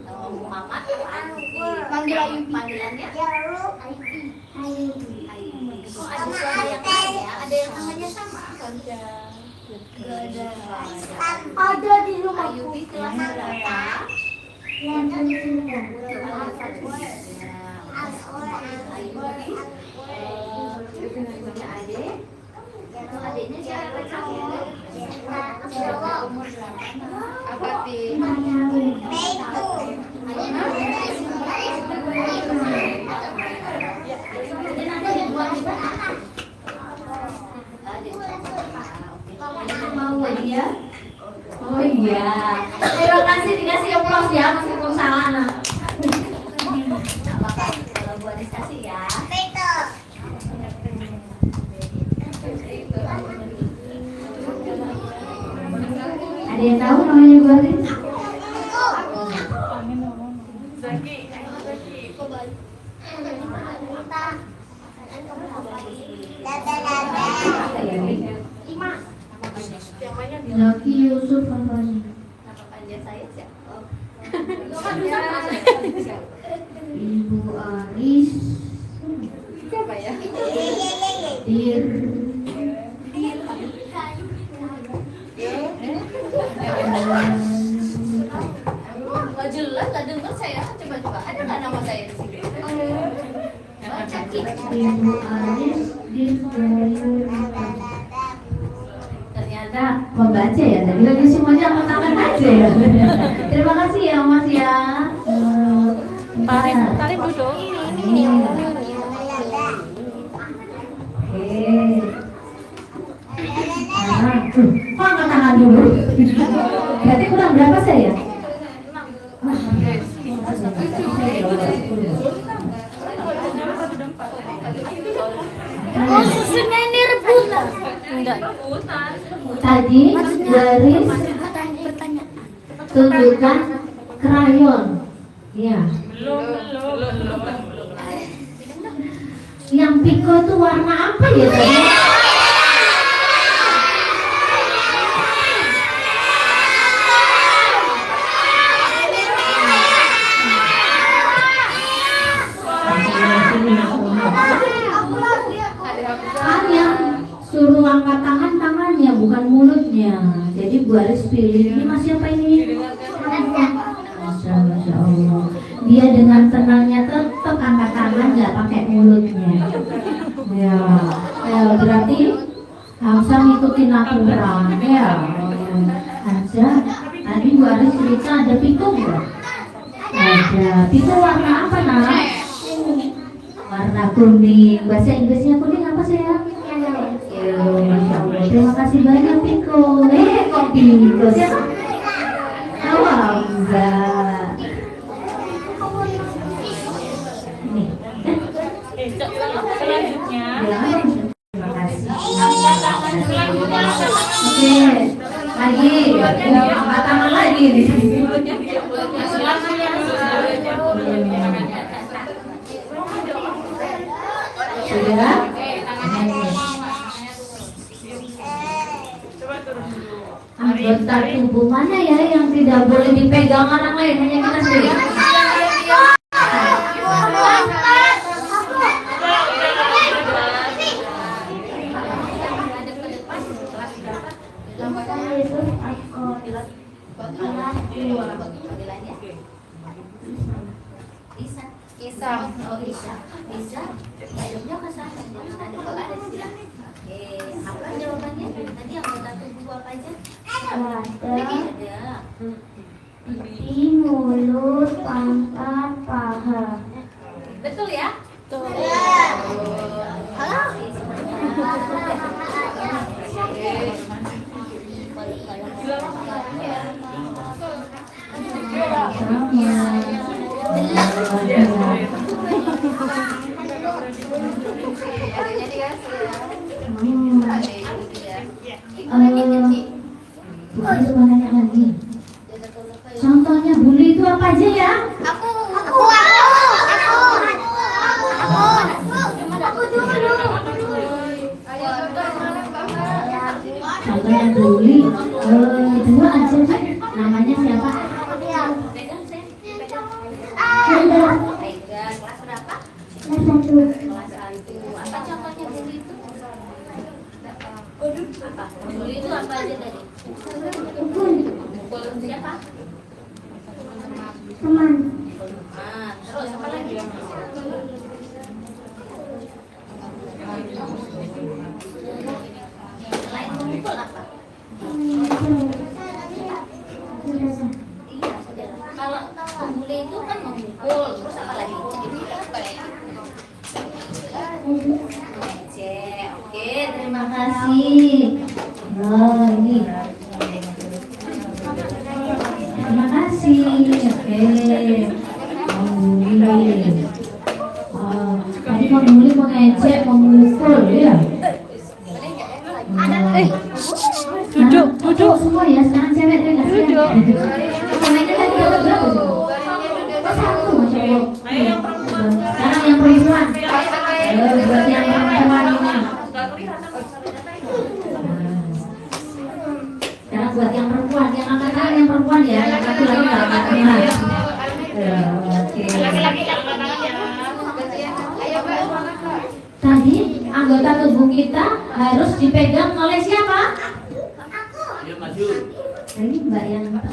Oh, Muhammad Ayubi. Panggil Ayubi. Panggilannya? Ayubi. Ayubi. Oh, ada suara yang lain ya? Ada yang namanya sama? Enggak ada. Ada di rumahku. Ayubi kelas berapa? Yang kedua. Ayubi. Punya adik. Itu adiknya siapa? Umur berapa? Apa sih? Mau dia? Oh iya. Terima kasih dikasih aplaus ya meskipun salah nah. Kalau buat dikasih ya. Ada yang tahu namanya Bu Aris? Zaki Yusuf Fahmi. Nama panjang saya siapa? Oh. Ibu Aris. Siapa ya? Dir. Nggak jelas, nggak dengar saya. Coba. Ada nggak nama saya di sini? Baca Ibu Aris Dir. Ternyata membaca ya, tadi lagi semuanya angkat tangan aja ya. Terima kasih ya Mas ya. Tarik duduk. Oke. Kok angkat tangan dulu? Berarti kurang berapa saya? Oh, susunya ini rebutan. Enggak. Tadi garis tunjukkan krayon. Ya. Yang piko itu warna apa ya tadi? Yang suruh angkat tangannya bukan mulutnya. Jadi Bu Aris pilih ini Mas siapa ini? Masya Allah. Dia dengan tenangnya tetap angkat tangan nggak pakai mulutnya. Ya, berarti Hamzah ngikutin aturan ya. Hamzah, tadi Bu Aris cerita ada pitung nggak? Ada. Pitung warna apa nak? Warna kuning. Bahasa Inggrisnya kuning apa sih ya? Masya Allah. Terima kasih banyak Piko. Kok Piko siapa? Hamzah. Nih. Selanjutnya. Terima kasih. Oke, lagi, angkat tangan lagi nih. Sudah? Anggota tubuh mana ya yang tidak boleh dipegang orang lain, hanya kita sendiri? Isa. Jawabnya ke sana. Kalau ada sila. Apa jawabannya? Tadi anggota tubuh apa aja? Ada. Di mulut, pangkat, paha. Betul ya? Betul. Halo. Bukan semuanya lagi. Contohnya bully itu apa aja ya? Aku dulu. Contohnya bully, dua aja deh. Namanya siapa? Pegang kelas berapa? Kelas 1. Kelas 1. Apa contohnya bully itu? Apa? Bully itu apa aja tadi? Mukul siapa? Teman. Terus apa lagi? Selain memukul apa? Iya, saudara. Kalau bully itu kan memukul, terus apa lagi? Ejek. Oke, terima kasih. Oh, ini. Terima kasih. Oke. Bully. Tadi bully mengejek, memukul ya. Duduk semua ya, sekarang cewek deh nggak sih? Ceweknya tadi dapat berapa tuh? Satu, Masya Allah. Sekarang yang perempuan. Berarti yang perempuan ini. Sekarang buat yang perempuan, yang angkat tangan yang perempuan ya, yang laki-laki nggak angkat tangan. Oke. Tadi anggota tubuh kita harus dipegang oleh siapa? Ini Mbak yang tengah.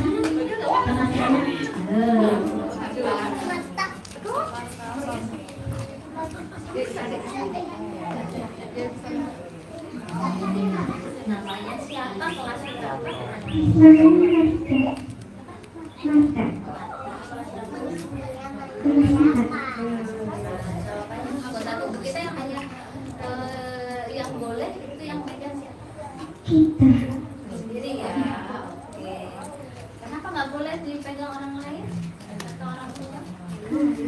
Namanya siapa? Kelas berapa? Anggota tubuh kita yang hanya yang boleh itu yang pegang siapa? Kita. Sendiri ya. Oke. Kenapa nggak boleh dipegang orang lain atau orang tua? Tadi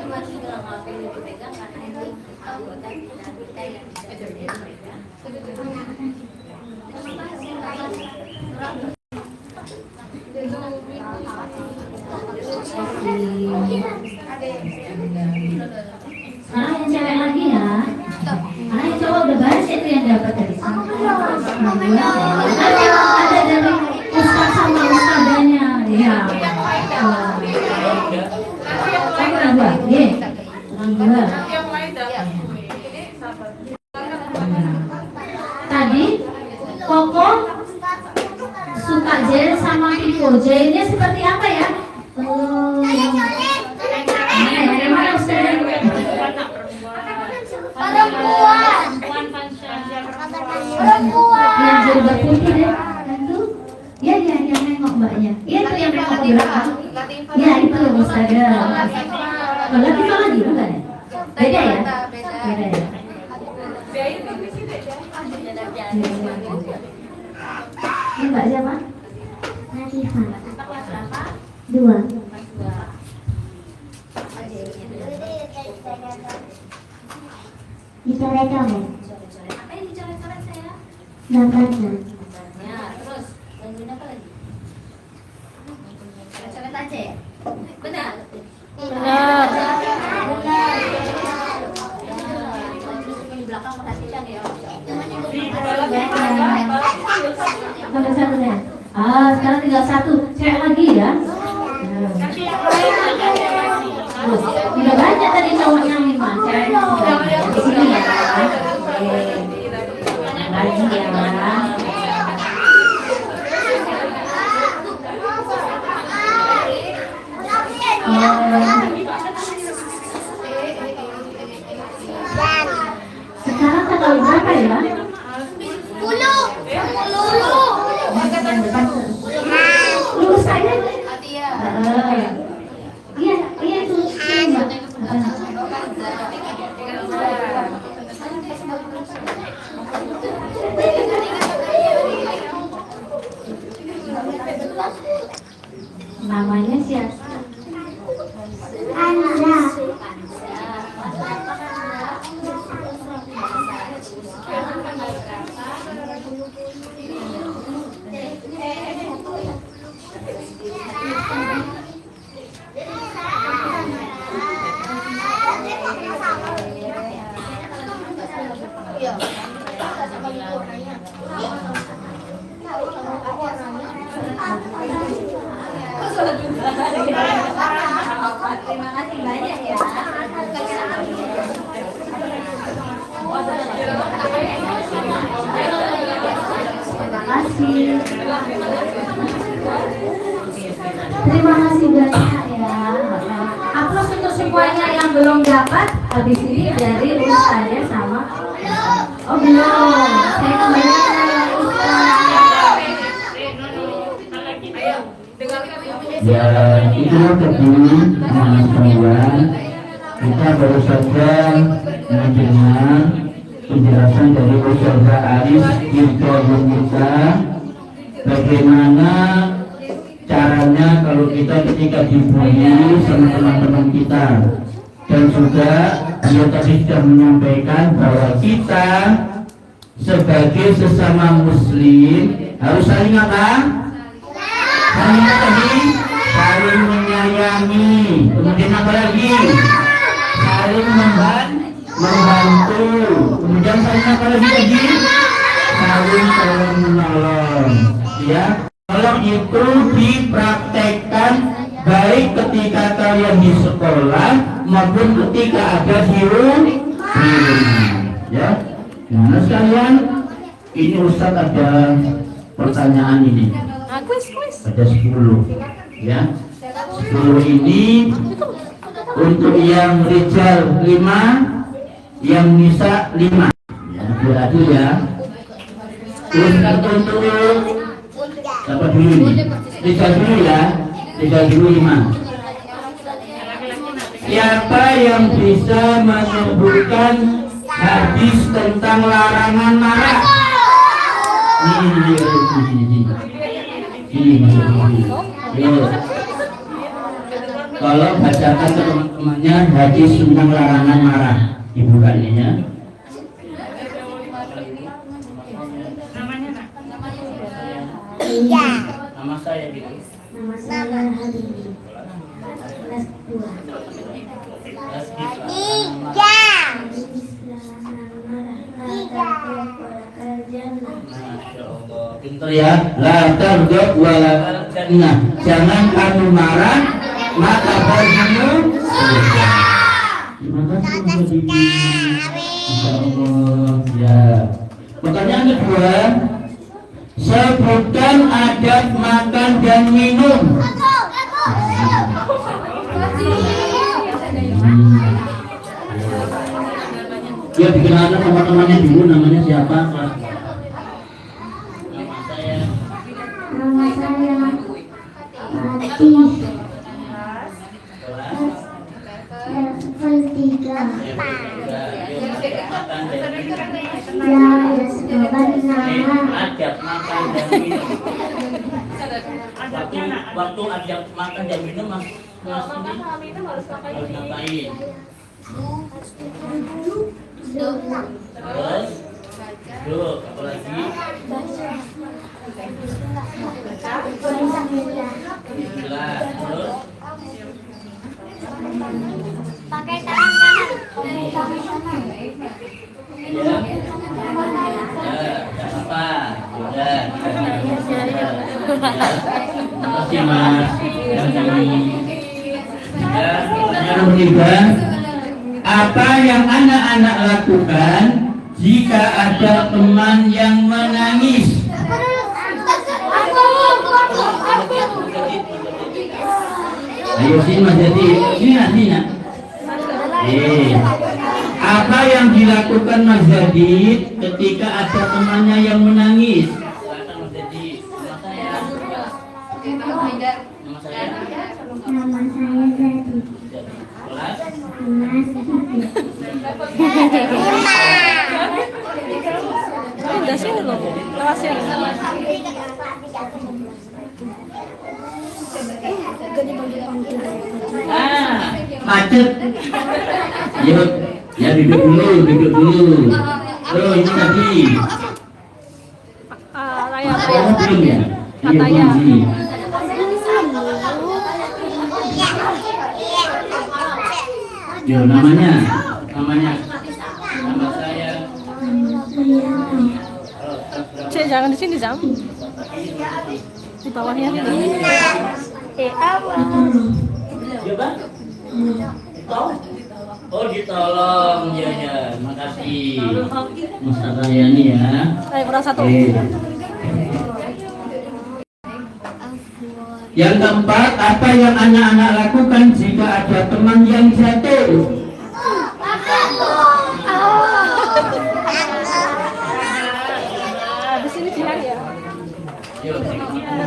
buat bilang nggak boleh dipegang karena itu anggota kita yang tidak boleh dipegang. Terima kasih. Sekarang yang cewek lagi ya. Karena yang cowok udah banyak itu yang dapat dari sini. Ada dari ustaz sama ustazah Kak Jen sama Piko. J-nya seperti apa ya? Yang mana Ustaz? Yang jilbab putih deh. Itu? Ya, yang nengok mbaknya. Iya itu yang nengok ke belakang. Ya itu Ustazah. Kalau kita lagi bukan ya? Beda ya? Beda ya? Ini mbak siapa? Natifah. 2. Dicoret-coret. Apa yang dicoret-coret saya? Gambarnya. Ya, terus bantuin apa lagi? Coret aja ya? Benar? Benar. Di belakang perhatikan ya. Tambah satu ya? Sekarang tinggal 1. Cek lagi ya? Terus, udah banyak tadi cowoknya 5. Cek di sini ya? Oke. Lagi ya? Sekarang tanggal berapa ya? 10. Lurus aja. Atia. Iya, iya itu. Mbak. Namanya siapa? Anda. Terima kasih banyak ya. Terima kasih. Terima kasih banyak ya. Upload untuk semuanya yang belum dapat habis ini dari Ustazah sama. Oh belum. Saya kebanyakan yang Ustaz. Ya, itu tadi anak sekalian, kita baru saja mendengar penjelasan dari Ustazah Aris Dirgawun kita bagaimana caranya kalau kita ketika dibully sama teman-teman kita, dan juga dia tadi sudah menyampaikan bahwa kita sebagai sesama muslim harus saling apa? Saling tadi saling menyayangi, kemudian apa lagi? Saling membantu, kemudian saling apa lagi? Saling tolong menolong, ya. Tolong itu dipraktekkan baik ketika kalian di sekolah maupun ketika ada di rumah, ya. Nah sekalian, ini Ustaz ada pertanyaan ini. Ada 10, ya. 10 ini untuk yang rijal 5, yang nisa 5. Ya, adil ya. Terus untuk apa dulu ini? Rijal dulu ya. Rijal dulu 5. Siapa yang bisa menyebutkan hadis tentang larangan marah? Ini kalau bacakan ke teman-temannya hadis tentang larangan marah, dibukannya ya. Iya. Nama saya gitu. Nama saya Habibi. Kelas 2. Kelas 3. Masya Allah, pintar ya. La tardab wa la jannah. Jangan kamu marah, maka bagimu surga. Terima kasih Habibi. Masya Allah. Ya. Pertanyaan kedua, Sebutkan adab makan dan minum. Ya dikenalkan sama temannya dulu, namanya siapa? Nama saya. Nama saya Fatih. Level 3. Ya, sebutkan nama. Adab makan dan minum. Waktu adab makan dan minum mas harus ngapain? Terus duduk, apa lagi? Bismillah. Terus Pakai tangan kanan. ya, jangan apa? Sudah. Terima kasih mas. Yang ketiga, apa yang anak-anak lakukan jika ada teman yang menangis? Ayo sini mas Jadi, sini. Apa yang dilakukan Mas Jadi ketika ada temannya yang menangis? Silakan Mas Jadi. Nama saya. Nama saya Zati. Kelas. Kelas 3. Udah sini loh. Kelasnya. Macet. Yuk, ya duduk dulu. Oh ini tadi. Raya. Oh belum ya? Katanya. Belum. Yo namanya. Nama saya. Cek, jangan di sini, Zam. Di bawahnya. Ya bang. Oh ditolong ya. Makasih. Mas Rayani ya. Ayo, kurang satu. Yang keempat, apa yang anak-anak lakukan jika ada teman yang jatuh? Di sini Jihan ya. Yuk,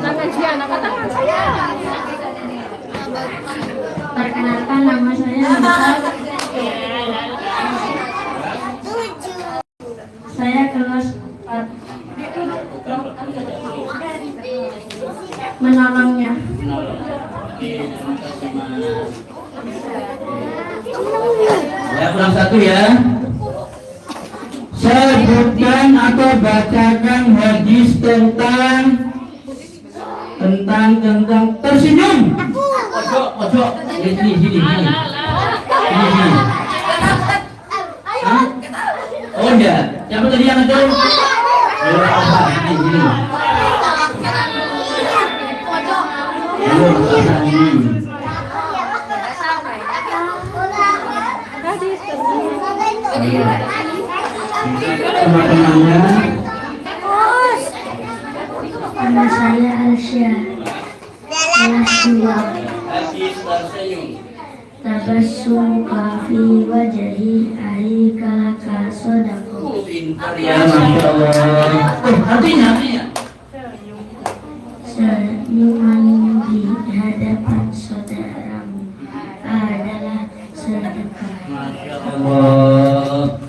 Tangan Jihan, angkat tangan saya. Perkenalkan nama saya Nisa. Saya kelas 4. Menolongnya. Ya kurang satu ya. Sebutkan atau bacakan hadis tentang tersenyum. Ojo. Sini. Hah? Oh enggak. Siapa tadi yang ada? Sini. Teman-temannya. Nama saya Alsya. Kelas 2. Hadis tersenyum. Tabassum fi wajhi ahika kasodako. Pintar ya, masya Allah. Artinya. Senyuman di hadapan saudaramu adalah sedekah. Masya Allah.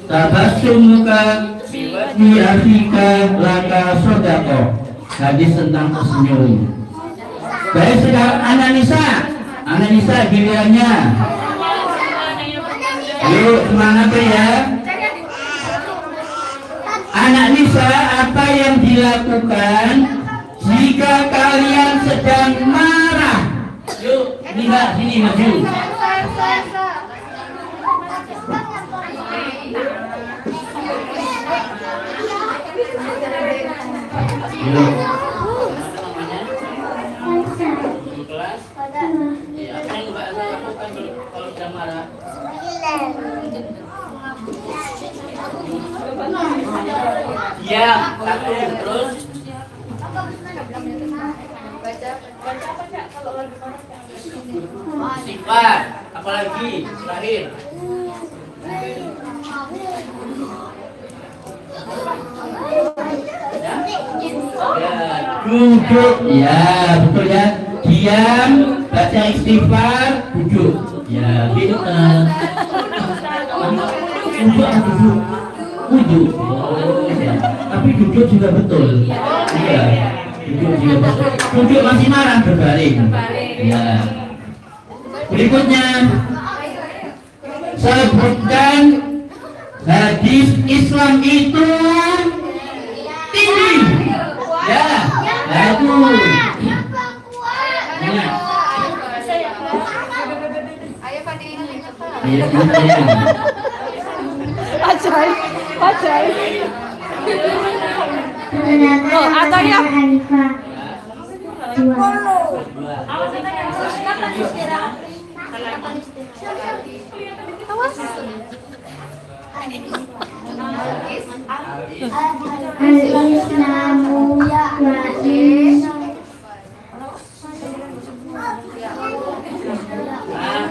Tabassumuka fi afika laka sodako. Hadis tentang tersenyum. Baik sekarang Anak Nisa gilirannya. Yuk semangat ya. Anak Nisa, apa yang dilakukan jika kalian sedang marah? Yuk, Nisa sini maju. Yuk. Kelas? Iya, apa yang Mbak lakukan kalau sedang marah? Diam. Satu. Terus. Sifat. Apalagi terakhir. Ya, duduk. Ya, betul ya. Diam, baca istighfar, duduk. Ya, gitu. Duduk atau duduk? Duduk. Oh, ya. Tapi duduk juga betul. Iya. Duduk juga betul. Duduk masih marah berbaring. Ya. Berikutnya, sebutkan hadis Islam itu tinggi. Ya, bagus. Ingat. Iya, Ajaib, ajaib. Perkenalkan, Oh, atau ya? saya Hanifah. Dua. Al-Islamu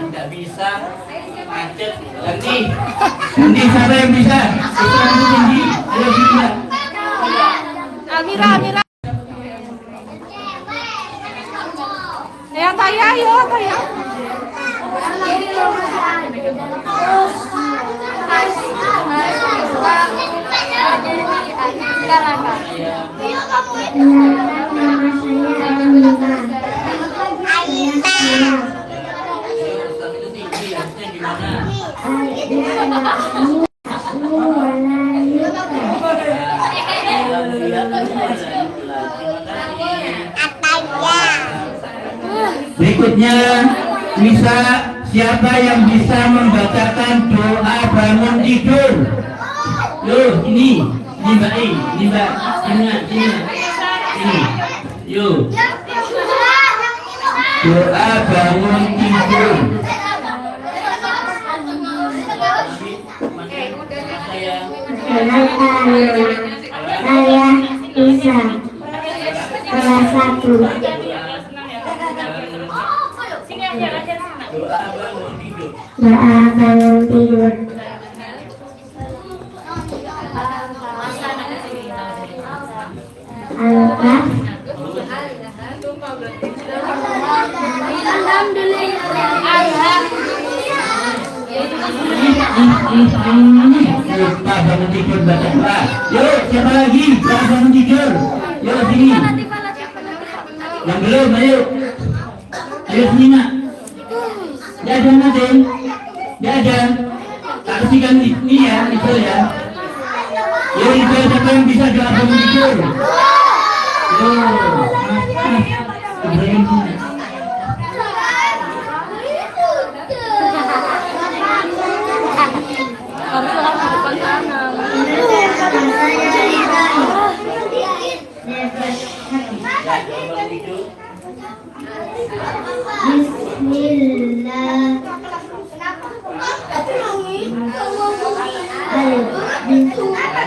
Tidak bisa macet. Ganti. Ganti siapa yang bisa? Islam itu tinggi. Ayo bisa. Amira, Amira. Ya, Taya, ayo, Taya. Perkenalkan, nama saya Hanifah. Saya sekolah. Islam itu tinggi. Harusnya gimana? Al-Islamu Berikutnya, bisa siapa yang bisa membacakan doa bangun tidur? Loh, ini Mbak I, ini Mbak, ini. Yuk, doa bangun tidur. Saya Isa, kelas 1. Doa bangun tidur. Doa bangun tidur. Al-Kahf. Lupa bangun tidur baca doa. Yuk, siapa lagi? Doa bangun tidur. Yuk sini. Yang belum, ayo. Ayo sini nak. Dia ada Nadine. Dia ada. Tak kasihkan ini ya, itu ya. Yuk, itu siapa yang bisa doa bangun tidur? Yuk. Harusnya di depan sana. Bismillah.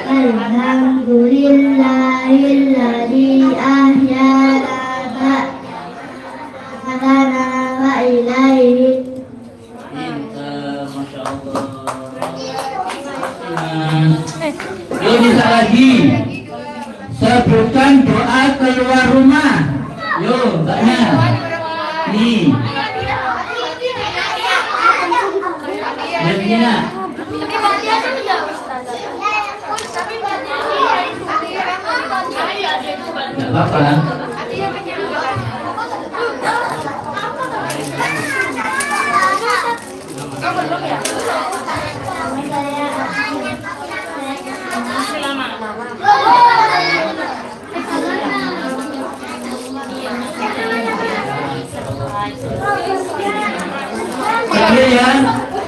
Alhamdulillahilladzi ahyana ba'dana wa ilaihi. Masya Allah. Yuk bisa lagi. Sebutkan doa keluar rumah. Yuk, mbaknya. Nih. Lihatnya. Gak apa-apa. Terakhir ya,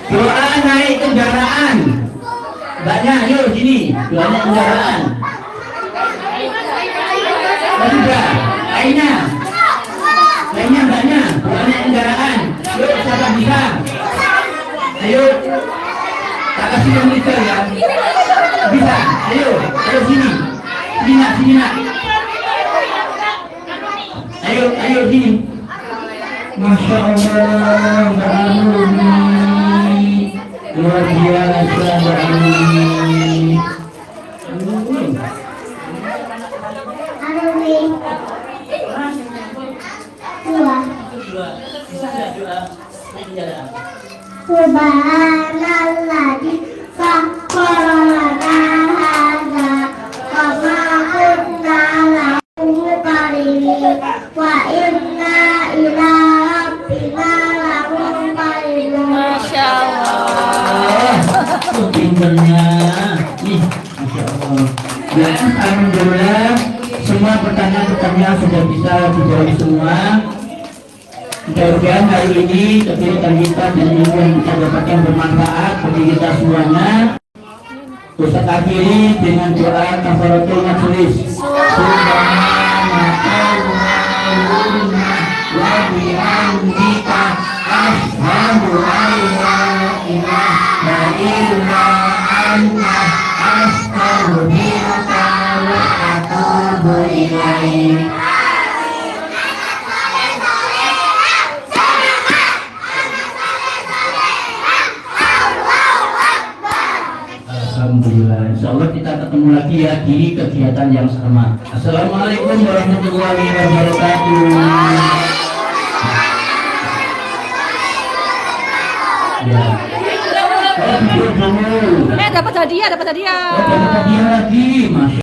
doa naik kendaraan. Banyak, yuk sini. Doa naik kendaraan. Sudah, lainnya banyak. Doa naik kendaraan. Yuk, siapa bisa? Ayo, tak kasih komputer ya. Bisa. Ayo sini. Sini nak. Ayo sini. Masya Allah, Mbak Arumi. Luar biasa, Mbak Arumi. Arumi. Dua. Bisa nggak doa? Subhanalladzi sakhkhara lana hadza wa ma kunna lahu muqrinin wa inna ila rabbina lamunqalibun. Masya Allah. Pinternya nih, Masya Allah. Ya, alhamdulillah semua pertanyaan sudah bisa dijawab semua. Mudah-mudahan hari ini kegiatan kita dan ilmu yang kita dapatkan bermanfaat bagi kita semuanya. Ustaz akhiri dengan doa kafaratul majlis. Subhanallahumma wa bihamdika asyhadu an la ilaha illa anta astaghfiruka wa atubu ilaik. Alhamdulillah, insya Allah kita ketemu lagi ya di kegiatan yang sama. Assalamualaikum warahmatullahi wabarakatuh. Ya. Dapat hadiah. Dapat hadiah lagi, Mas.